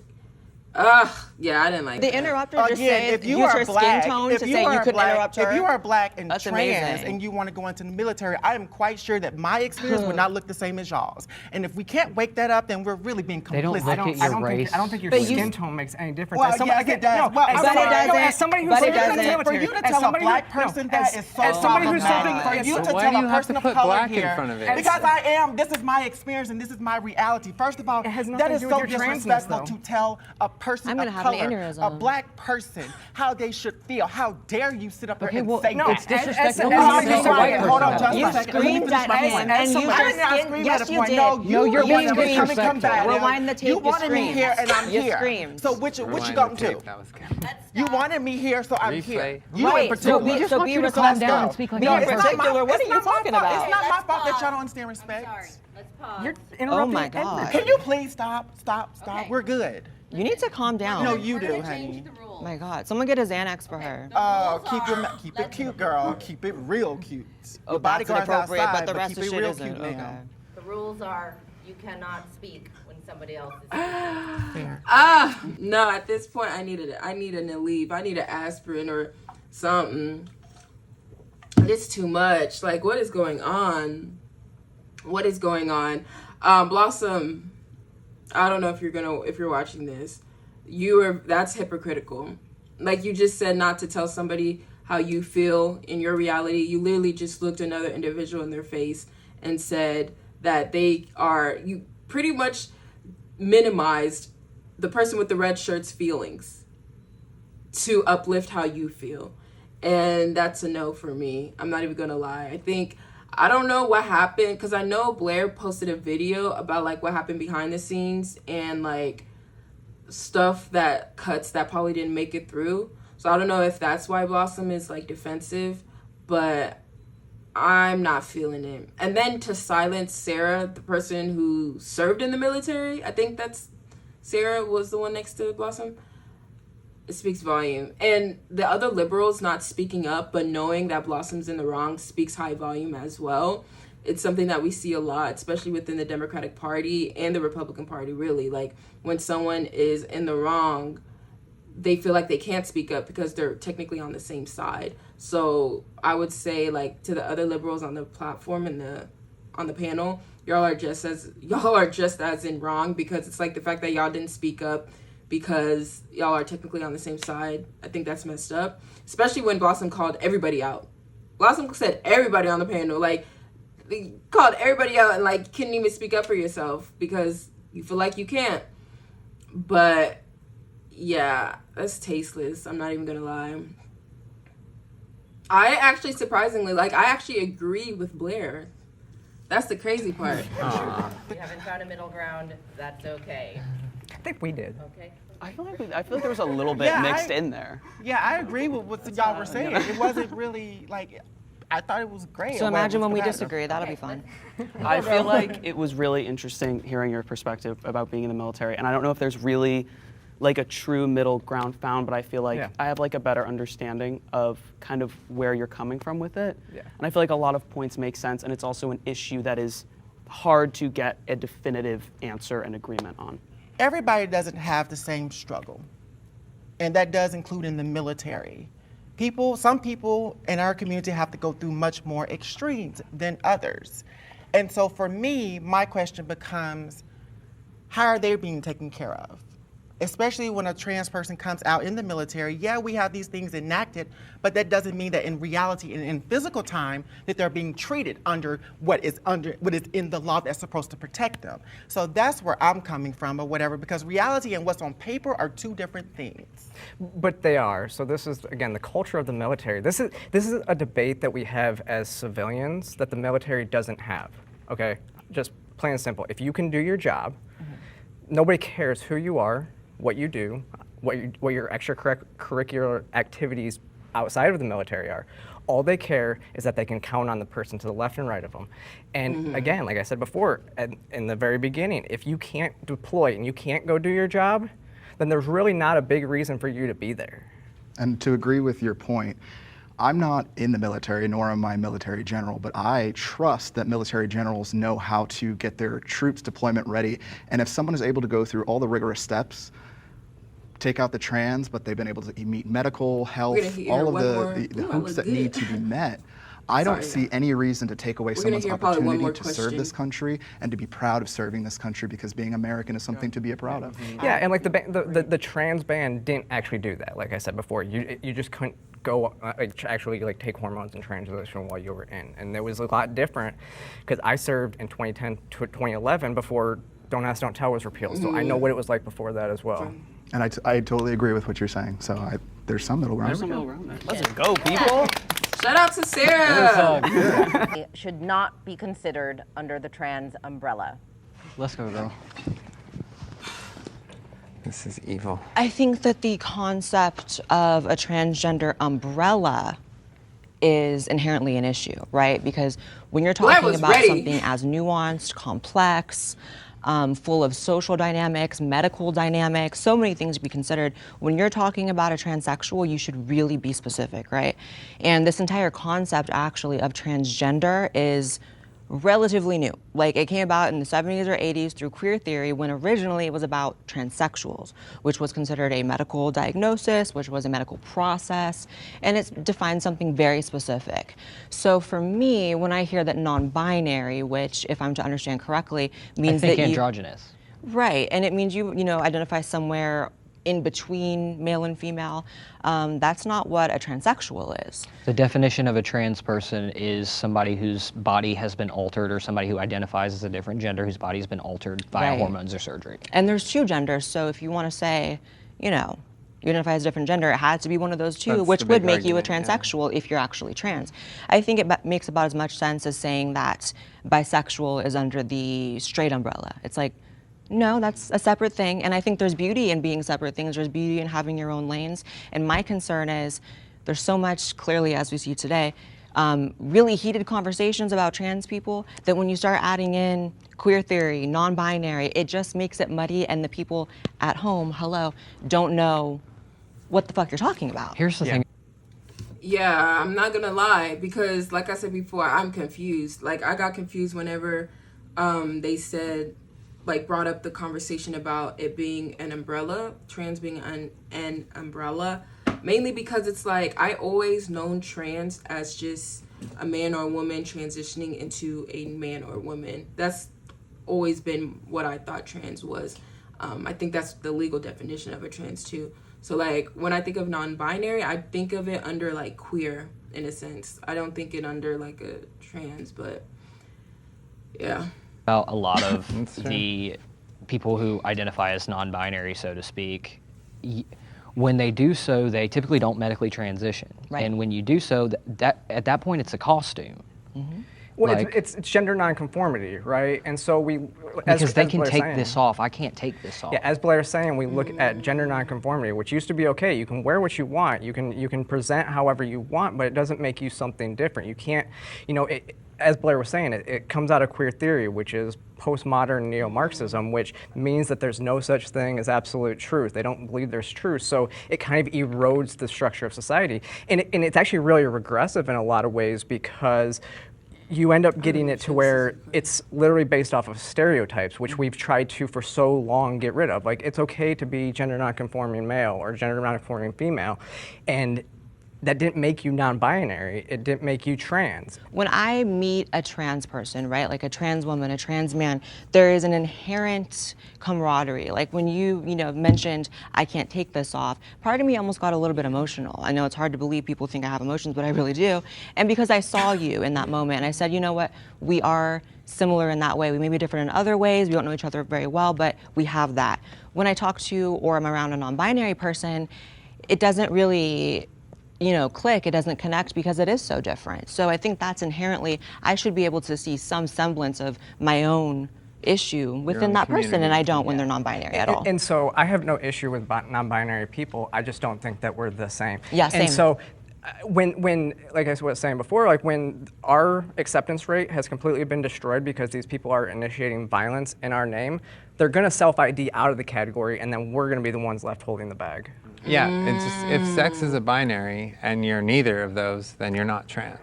yeah, I didn't like the that. interrupter just saying, if you use are her black, skin tone if to you say are you couldn't black, interrupt her. If you are black and That's trans amazing. and you want to go into the military, I am quite sure that my experience would not look the same as y'all's. And if we can't wake that up, then we're really being complicit. They don't look at your race. I don't think your But skin tone makes any difference. Well, As somebody, yes, it does. No, Well, as but somebody, it doesn't. as somebody who's But it serving in the doesn't. military, For you to as tell a somebody black who- no, person that is so as somebody who's problematic, serving, for you So to why tell do a you have person to of put color black in here, front of it? because this is my experience and this is my reality. First of all, It has nothing that to is do so with your transness, disrespectful though. to tell a person I'm of gonna have an color, aneurysm. a black person, how they should feel. How dare you sit up there Okay, and well, say no, that? it's disrespectful. Hold on, You're just a white a second. Hold on, person. just You a second. Let me screamed finish at my him, point. and you I did not just scream yes, at a you point. did. No, No, you're you being wanted me to come disrespectful. back. Rewind the tape, You you wanted me screamed. here, and I'm You here. screamed. So what you Rewind gonna the do? tape, that was good. You wanted me here, so I'm here. Replay. You Right, in particular. so we just want you to Let's calm go. down and speak like No, a it's not particular. my- What it's are you not my talking fault. about? It's not my Let's fault that pause. y'all don't understand respect. Sorry, let's pause. You're Oh interrupting my everything. God. Can you please stop? Okay. We're good. You need to calm down. No, you We're do, gonna honey. change the rules. My God, someone get a Xanax for her. Oh, rules keep it let's- cute, girl. Keep it real cute. Oh, Your that's bodyguard's inappropriate, outside, but the rest keep of it shit real isn't. cute now. Okay. The rules are you cannot speak when somebody else is Fair. No, at this point I need a leave. I need an aspirin or something. It's too much. Like, what is going on? What is going on? Blossom, I don't know if you're watching this. That's hypocritical. Like, you just said not to tell somebody how you feel in your reality. You literally just looked another individual in their face and said that you pretty much minimized the person with the red shirt's feelings to uplift how you feel. And that's a no for me. I'm not even gonna lie. I don't know what happened, because I know Blair posted a video about, like, what happened behind the scenes and, like, stuff that cuts that probably didn't make it through. So I don't know if that's why Blossom is, like, defensive, but I'm not feeling it. And then to silence Sarah, the person who served in the military, I think that's Sarah was the one next to Blossom. It speaks volume. And the other liberals not speaking up, but knowing that Blossom's in the wrong, speaks high volume as well. It's something that we see a lot, especially within the Democratic Party and the Republican Party, really. Like, when someone is in the wrong, they feel like they can't speak up because they're technically on the same side. So I would say, like, to the other liberals on the platform and on the panel, y'all are just as in wrong, because it's like the fact that y'all didn't speak up because y'all are technically on the same side. I think that's messed up, especially when Blossom called everybody out. Blossom said everybody on the panel, like, they called everybody out, and, like, couldn't even speak up for yourself because you feel like you can't. But yeah, that's tasteless. I'm not even gonna lie. I actually, surprisingly, I actually agree with Blair. That's the crazy part. We haven't found a middle ground. That's okay. I think we did. Okay. I feel like there was a little bit mixed in there. Yeah, I agree with what y'all were saying. It wasn't really, like, I thought it was great. So imagine when we disagree. That'll be fun. I feel like it was really interesting hearing your perspective about being in the military, and I don't know if there's really like a true middle ground found, but I feel like I have like a better understanding of kind of where you're coming from with it. Yeah. And I feel like a lot of points make sense, and it's also an issue that is hard to get a definitive answer and agreement on. Everybody doesn't have the same struggle, and that does include in the military. Some people in our community have to go through much more extremes than others. And so for me, my question becomes, how are they being taken care of? Especially when a trans person comes out in the military. Yeah, we have these things enacted, but that doesn't mean that in reality and in physical time that they're being treated under what is in the law that's supposed to protect them. So that's where I'm coming from or whatever, because reality and what's on paper are two different things. But they are. So this is, again, the culture of the military. This is a debate that we have as civilians that the military doesn't have, okay? Just plain and simple. If you can do your job, nobody cares who you are, what you do, what your extracurricular activities outside of the military are. All they care is that they can count on the person to the left and right of them. And again, like I said before, in the very beginning, if you can't deploy and you can't go do your job, then there's really not a big reason for you to be there. And to agree with your point, I'm not in the military, nor am I a military general, but I trust that military generals know how to get their troops deployment ready. And if someone is able to go through all the rigorous steps, take out the trans, but they've been able to meet medical, health, all of the hoops that need to be met, I don't see any reason to take away someone's opportunity to serve this country and to be proud of serving this country, because being American is something to be proud of. Yeah, and like the trans ban didn't actually do that. Like I said before, you just couldn't go actually like take hormones and transition while you were in, and it was a lot different because I served in 2010 to 2011 before Don't Ask, Don't Tell was repealed, so I know what it was like before that as well. And I totally agree with what you're saying. So there's some middle ground. Let's go, people. Shout out to Sarah. Should not be considered under the trans umbrella. Let's go, girl. This is evil. I think that the concept of a transgender umbrella is inherently an issue, right? Because when you're talking about something as nuanced, complex, full of social dynamics, medical dynamics, so many things to be considered. When you're talking about a transsexual, you should really be specific, right? And this entire concept actually of transgender is relatively new. Like, it came about in the 70s or 80s through queer theory, when originally it was about transsexuals, which was considered a medical diagnosis, which was a medical process, and it defined something very specific. So for me, when I hear that non-binary, which, if I'm to understand correctly, means I think that androgynous. Right, and it means you identify somewhere in between male and female. That's not what a transsexual is. The definition of a trans person is somebody whose body has been altered, or somebody who identifies as a different gender whose body has been altered via hormones or surgery. And there's two genders, so if you want to say, you identify as a different gender, it had to be one of those two, which would make you a transsexual if you're actually trans. I think it makes about as much sense as saying that bisexual is under the straight umbrella. It's like, no, that's a separate thing, and I think there's beauty in being separate things. There's beauty in having your own lanes, and my concern is there's so much, clearly, as we see today, really heated conversations about trans people, that when you start adding in queer theory, non-binary, it just makes it muddy, and the people at home, don't know what the fuck you're talking about. Here's the thing. Yeah, I'm not gonna lie, because like I said before, I'm confused. Like, I got confused whenever they said, brought up the conversation about it being an umbrella, trans being an umbrella, mainly because it's like, I always known trans as just a man or a woman transitioning into a man or woman. That's always been what I thought trans was. I think that's the legal definition of a trans too. So like, when I think of non-binary, I think of it under like queer in a sense. I don't think it under like a trans, but yeah. About a lot of the people who identify as non-binary, so to speak, when they do so, they typically don't medically transition. Right. And when you do so, at that point, it's a costume. Mm-hmm. Well, it's gender nonconformity, right? And so because they can take this off. I can't take this off. Yeah, as Blair's saying, we look at gender nonconformity, which used to be okay. You can wear what you want. You can present however you want, but it doesn't make you something different. You can't, as Blair was saying, it comes out of queer theory, which is postmodern neo-Marxism, which means that there's no such thing as absolute truth. They don't believe there's truth, so it kind of erodes the structure of society. And it's actually really regressive in a lot of ways, because you end up getting it to where it's literally based off of stereotypes, which we've tried to for so long get rid of. Like, it's okay to be gender nonconforming male or gender nonconforming female, and that didn't make you non-binary, it didn't make you trans. When I meet a trans person, right, like a trans woman, a trans man, there is an inherent camaraderie. Like when you mentioned, I can't take this off, part of me almost got a little bit emotional. I know it's hard to believe people think I have emotions, but I really do. And because I saw you in that moment, and I said, you know what, we are similar in that way. We may be different in other ways, we don't know each other very well, but we have that. When I talk to, or I'm around a non-binary person, it doesn't really click, it doesn't connect, because it is so different. So I think that's inherently, I should be able to see some semblance of my own issue within that person, and I don't when they're non-binary at all. And so I have no issue with non-binary people, I just don't think that we're the same. Yeah, same. And so when like I was saying before, like when our acceptance rate has completely been destroyed because these people are initiating violence in our name, they're gonna self-ID out of the category, and then we're gonna be the ones left holding the bag. Yeah, it's just, if sex is a binary and you're neither of those, then you're not trans.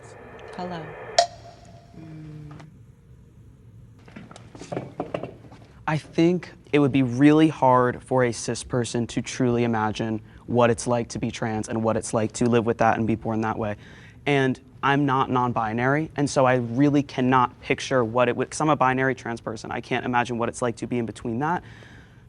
Hello. I think it would be really hard for a cis person to truly imagine what it's like to be trans and what it's like to live with that and be born that way. And I'm not non-binary, and so I really cannot picture what it would, because I'm a binary trans person. I can't imagine what it's like to be in between that.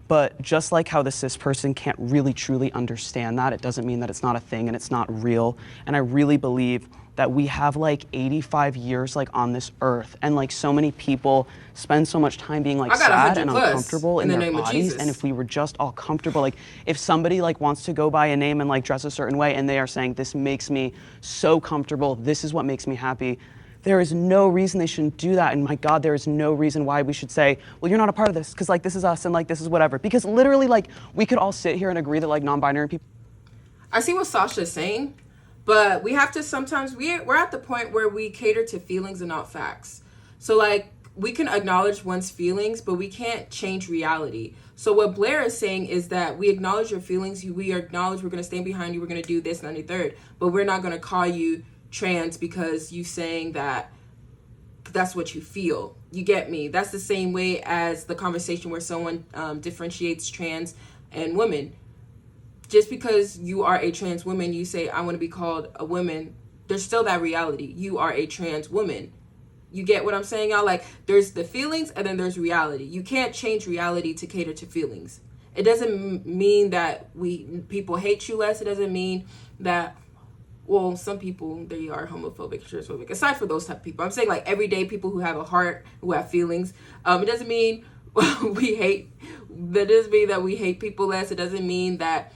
But just like how the cis person can't really truly understand that, it doesn't mean that it's not a thing and it's not real. And I really believe that we have like 85 years like on this earth, and like so many people spend so much time being like sad and uncomfortable in their bodies. And if we were just all comfortable, like if somebody like wants to go by a name and like dress a certain way and they are saying, this makes me so comfortable, this is what makes me happy, there is no reason they shouldn't do that. And my God, there is no reason why we should say, well, you're not a part of this because like this is us and like this is whatever. Because literally like we could all sit here and agree that like non-binary people. I see what Sasha's saying, but we have to sometimes, we're at the point where we cater to feelings and not facts. So like we can acknowledge one's feelings, but we can't change reality. So what Blair is saying is that we acknowledge your feelings, we acknowledge we're going to stand behind you, we're going to do this and the third, but we're not going to call you trans because you saying that that's what you feel. You get me? That's the same way as the conversation where someone differentiates trans and women. Just because you are a trans woman, you say, I want to be called a woman, there's still that reality. You are a trans woman. You get what I'm saying, y'all? Like, there's the feelings and then there's reality. You can't change reality to cater to feelings. It doesn't mean that people hate you less. It doesn't mean that, well, some people, they are homophobic, transphobic. Aside from those type of people, I'm saying like everyday people who have a heart, who have feelings. It doesn't mean that doesn't mean that we hate people less. It doesn't mean that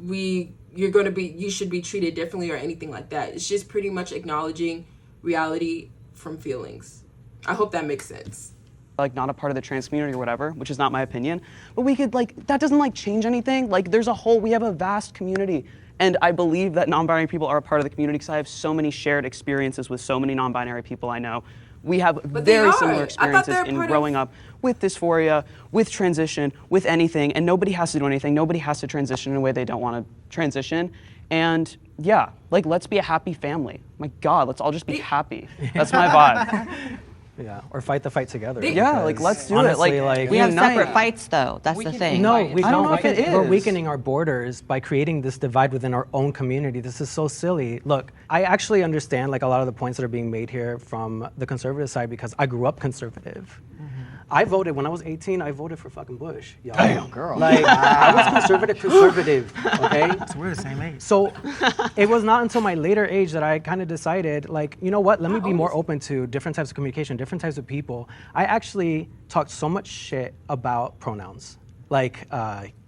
you should be treated differently or anything like that. It's just pretty much acknowledging reality from feelings. I hope that makes sense. Like not a part of the trans community or whatever, which is not my opinion, but we could like, that doesn't like change anything. Like we have a vast community. And I believe that non-binary people are a part of the community because I have so many shared experiences with so many non-binary people I know. We have very similar experiences in growing up with dysphoria, with transition, with anything, and nobody has to do anything. Nobody has to transition in a way they don't want to transition. And yeah, like let's be a happy family. My God, let's all just be happy. That's my vibe. Yeah, or fight the fight together. Yeah, like let's do it. Like we have separate fights though. That's the thing. No, we don't. I don't know if it is. We're weakening our borders by creating this divide within our own community. This is so silly. Look, I actually understand like a lot of the points that are being made here from the conservative side because I grew up conservative. I voted when I was 18. I voted for fucking Bush. Y'all. Damn, girl. Like I was conservative. Okay. So we're the same age. So it was not until my later age that I kind of decided, like, you know what? Let me be more open to different types of communication, different types of people. I actually talked so much shit about pronouns, like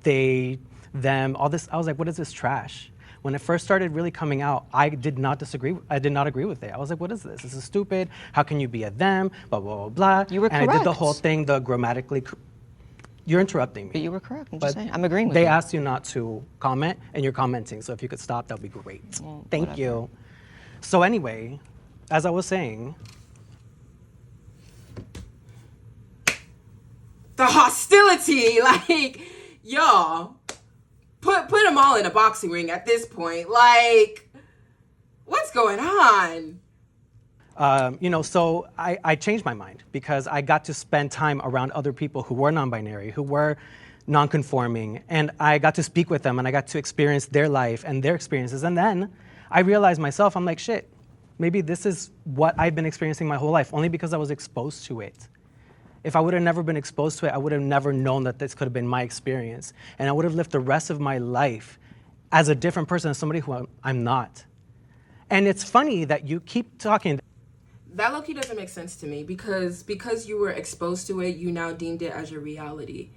they, them, all this. I was like, what is this trash? When it first started really coming out, I did not agree with it. I was like, what is this? This is stupid. How can you be a them? Blah, blah, blah, blah. You were correct. And I did the whole thing, the grammatically. You're interrupting me. But you were correct. I'm just saying. I'm agreeing with you. They you. asked you not to comment, and you're commenting. So if you could stop, that would be great. Well, Thank you. So anyway, as I was saying, the hostility, like, y'all. Put them all in a boxing ring at this point. Like, what's going on? So I changed my mind because I got to spend time around other people who were non-binary, who were non-conforming, and I got to speak with them and I got to experience their life and their experiences. And then I realized myself, I'm like, shit, maybe this is what I've been experiencing my whole life only because I was exposed to it. If I would have never been exposed to it, I would have never known that this could have been my experience. And I would have lived the rest of my life as a different person, as somebody who I'm not. And it's funny that you keep talking. That low-key doesn't make sense to me because you were exposed to it, you now deemed it as your reality.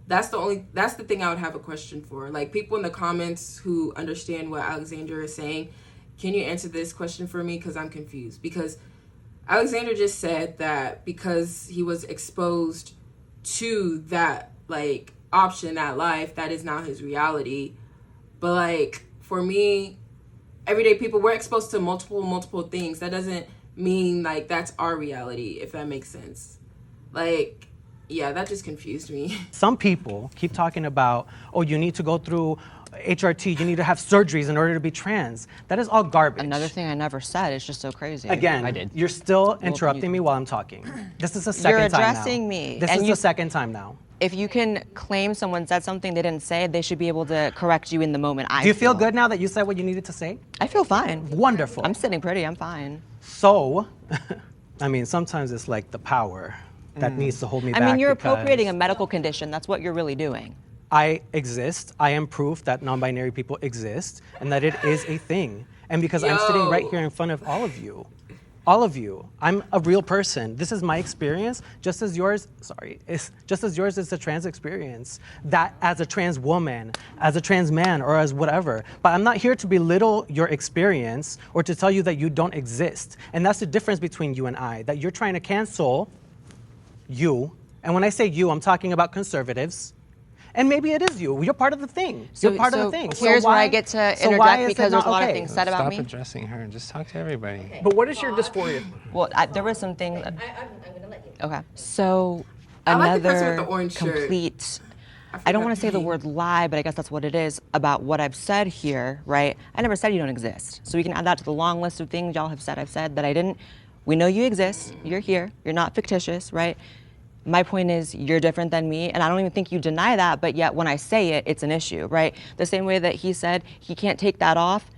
That's the thing I would have a question for. Like, people in the comments who understand what Alexander is saying, can you answer this question for me? Because I'm confused. Because Alexander just said that because he was exposed to that, like, option, that life, that is now his reality. But, like, for me, everyday people, we're exposed to multiple things. That doesn't mean like that's our reality, if that makes sense. Like, yeah, that just confused me. Some people keep talking about, oh, you need to go through HRT, you need to have surgeries in order to be trans. That is all garbage. Another thing I never said, it's just so crazy. Again, I did. You're still interrupting me while I'm talking. This is the second time now. You're addressing me. This is the second time now. If you can claim someone said something they didn't say, they should be able to correct you in the moment. Do you feel good now that you said what you needed to say? I feel fine. Wonderful. I'm sitting pretty, I'm fine. So, I mean, sometimes it's like the power that needs to hold me back. I mean, you're appropriating a medical condition. That's what you're really doing. I exist. I am proof that non-binary people exist and that it is a thing. And because I'm sitting right here in front of all of you, I'm a real person. This is my experience, just as yours, just as yours is the trans experience. That as a trans woman, as a trans man, or as whatever. But I'm not here to belittle your experience or to tell you that you don't exist. And that's the difference between you and I, that you're trying to cancel you. And when I say you, I'm talking about conservatives. And maybe it is you. You're part of the thing. You're part of the thing. Here's where I get to interject because there's a lot of things said about me. Stop addressing her and just talk to everybody. Okay. But what is your dysphoria? Well, there was something. I'm gonna let you. Okay. So I like the person another with the orange shirt. complete. I don't want to say the word lie, but I guess that's what it is about what I've said here, right? I never said you don't exist. So we can add that to the long list of things y'all have said I've said that I didn't. We know you exist. You're here. You're not fictitious, right? My point is you're different than me, and I don't even think you deny that, but yet when I say it, it's an issue, right? The same way that he said he can't take that off,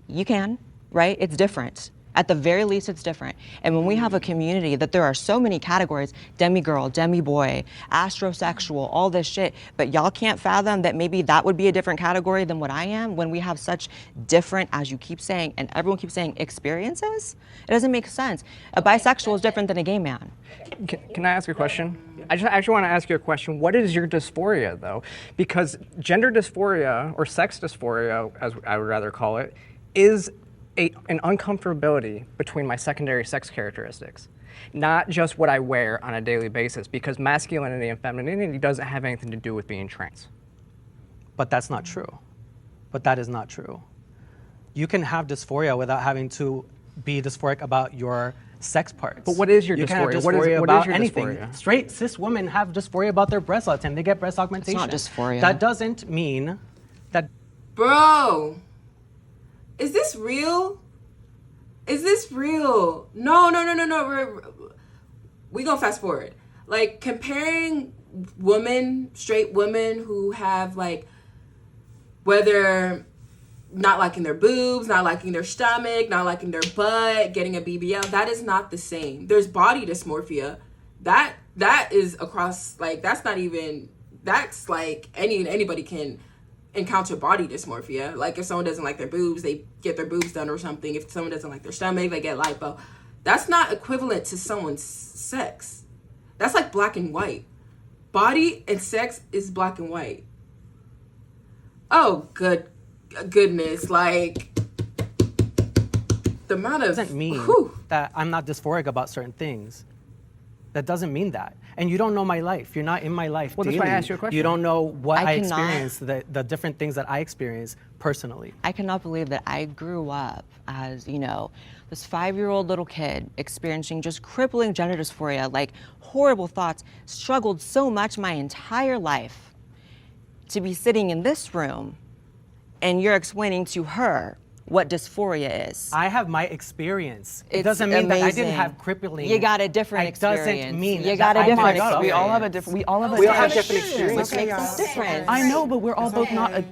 you can, right? It's different. At the very least, it's different. And when we have a community that there are so many categories, demi-girl, demi-boy, astrosexual, all this shit, but y'all can't fathom that maybe that would be a different category than what I am when we have such different, as you keep saying, and everyone keeps saying, experiences? It doesn't make sense. A bisexual is different than a gay man. Can I ask a question? I just actually want to ask you a question. What is your dysphoria, though? Because gender dysphoria, or sex dysphoria, as I would rather call it, is an uncomfortability between my secondary sex characteristics, not just what I wear on a daily basis, because masculinity and femininity doesn't have anything to do with being trans. But that's not true. But that is not true. You can have dysphoria without having to be dysphoric about your sex parts. But what is your dysphoria? You can have dysphoria what about is your anything. dysphoria? Straight cis women have dysphoria about their breasts all the time. They get breast augmentation. It's not dysphoria. That doesn't mean that. Bro, is this real? Is this real? No. We gonna fast forward. Like, comparing straight women who have, like, whether not liking their boobs, not liking their stomach, not liking their butt, getting a BBL, that is not the same. There's body dysmorphia. That is across, like, that's like anybody can encounter body dysmorphia. Like, if someone doesn't like their boobs, they get their boobs done or something. If someone doesn't like their stomach, they get lipo. That's not equivalent to someone's sex. That's like black and white. Body and sex is black and white. Oh, goodness. Like, the amount of... doesn't mean that I'm not dysphoric about certain things. That doesn't mean that. And you don't know my life. You're not in my life daily. That's why I asked you a question. You don't know what I experience, the different things that I experience personally. I cannot believe that I grew up as, this 5-year-old little kid experiencing just crippling gender dysphoria, like horrible thoughts, struggled so much my entire life to be sitting in this room and you're explaining to her what dysphoria is. I have my experience. It doesn't mean that I didn't have crippling. You got a different experience. It doesn't mean you got a different experience. We all have a different. We all have different experience. What makes us different? I know, but we're all both not.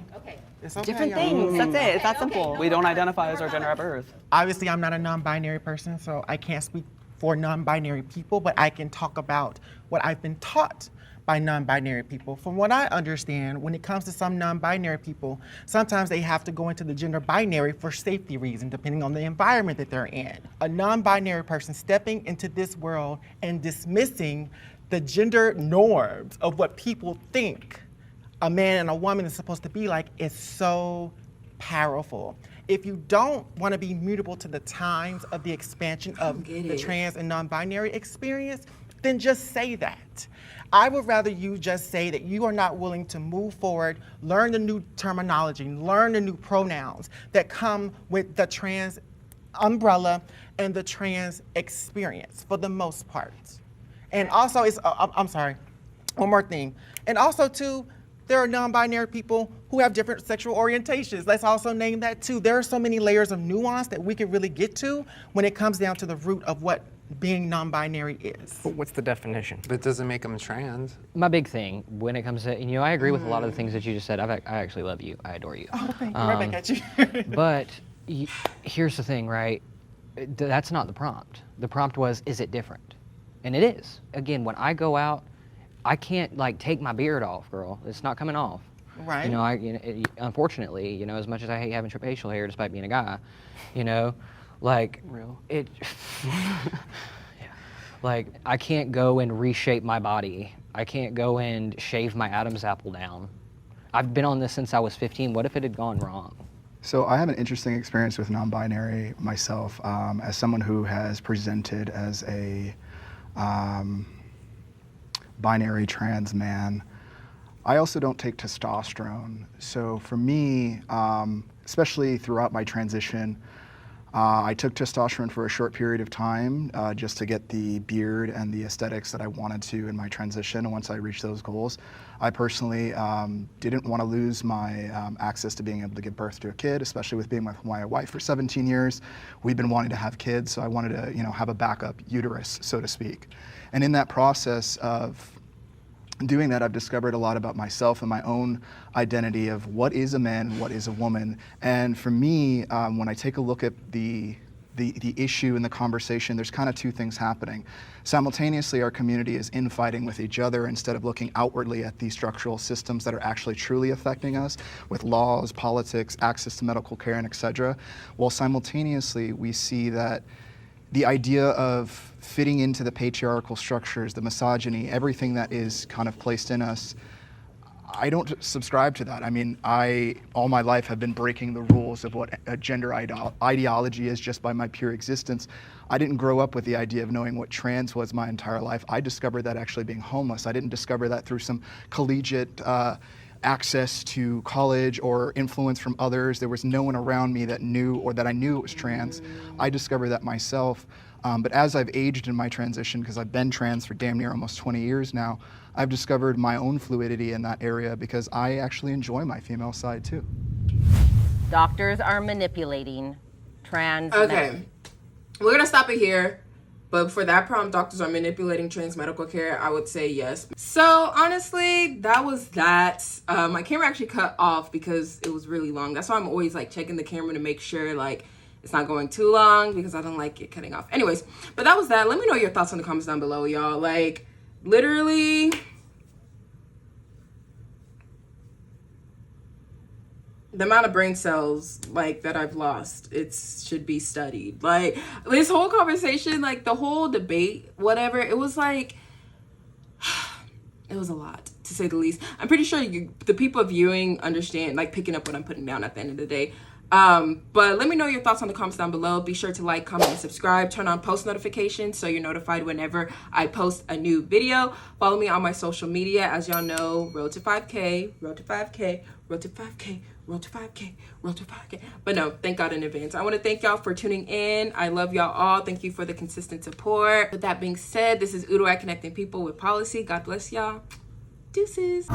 Different things. That's it. It's that simple. We don't identify as our gender at birth. Obviously, I'm not a non-binary person, so I can't speak for non-binary people, but I can talk about what I've been taught by non-binary people. From what I understand, when it comes to some non-binary people, sometimes they have to go into the gender binary for safety reasons, depending on the environment that they're in. A non-binary person stepping into this world and dismissing the gender norms of what people think a man and a woman is supposed to be like is so powerful. If you don't want to be mutable to the times of the expansion of the trans and non-binary experience, then just say that. I would rather you just say that you are not willing to move forward, learn the new terminology, learn the new pronouns that come with the trans umbrella and the trans experience for the most part. And also, I'm sorry, one more thing. And also, too, there are non-binary people who have different sexual orientations. Let's also name that, too. There are so many layers of nuance that we could really get to when it comes down to the root of what being non-binary is. But what's the definition? But it doesn't make them trans. My big thing when it comes to, I agree with a lot of the things that you just said. I actually love you. I adore you. Oh, thank you. Right back at you. But here's the thing, right? That's not the prompt. The prompt was, is it different? And it is. Again, when I go out, I can't take my beard off, girl. It's not coming off. Right. Unfortunately, as much as I hate having facial hair despite being a guy, Real. it, yeah. I can't go and reshape my body. I can't go and shave my Adam's apple down. I've been on this since I was 15. What if it had gone wrong? So I have an interesting experience with non-binary myself, as someone who has presented as a binary trans man. I also don't take testosterone. So for me, especially throughout my transition, I took testosterone for a short period of time just to get the beard and the aesthetics that I wanted to in my transition. And once I reached those goals, I personally didn't want to lose my access to being able to give birth to a kid, especially with being with my wife for 17 years. We've been wanting to have kids, so I wanted to, have a backup uterus, so to speak. And in that process of doing that, I've discovered a lot about myself and my own identity of what is a man, what is a woman. And for me, when I take a look at the issue and the conversation, there's kind of two things happening. Simultaneously, our community is infighting with each other instead of looking outwardly at these structural systems that are actually truly affecting us with laws, politics, access to medical care, and et cetera. While simultaneously, we see that the idea of fitting into the patriarchal structures, the misogyny, everything that is kind of placed in us, I don't subscribe to that. I mean, all my life have been breaking the rules of what a gender ideology is just by my pure existence. I didn't grow up with the idea of knowing what trans was my entire life. I discovered that actually being homeless. I didn't discover that through some collegiate access to college or influence from others. There was no one around me that knew or that I knew it was trans. I discovered that myself. But as I've aged in my transition, because I've been trans for damn near almost 20 years now, I've discovered my own fluidity in that area because I actually enjoy my female side too. Doctors are manipulating trans men. We're gonna stop it here. But for that prompt, doctors are manipulating trans medical care, I would say yes. So honestly, that was that. My camera actually cut off because it was really long. That's why I'm always checking the camera to make sure it's not going too long because I don't like it cutting off. Anyways, but that was that. Let me know your thoughts in the comments down below, y'all. Literally, the amount of brain cells that I've lost, it should be studied. This whole conversation, the whole debate, whatever, it was it was a lot, to say the least. I'm pretty sure the people viewing understand, picking up what I'm putting down at the end of the day. But let me know your thoughts in the comments down below. Be sure to like, comment, and subscribe. Turn on post notifications so you're notified whenever I post a new video. Follow me on my social media. As y'all know, road to 5K, road to 5K, road to 5K, road to 5K, road to 5K. But no, thank God in advance. I want to thank y'all for tuning in. I love y'all all. Thank you for the consistent support. With that being said, this is Udo at Connecting People with Policy. God bless y'all. Deuces.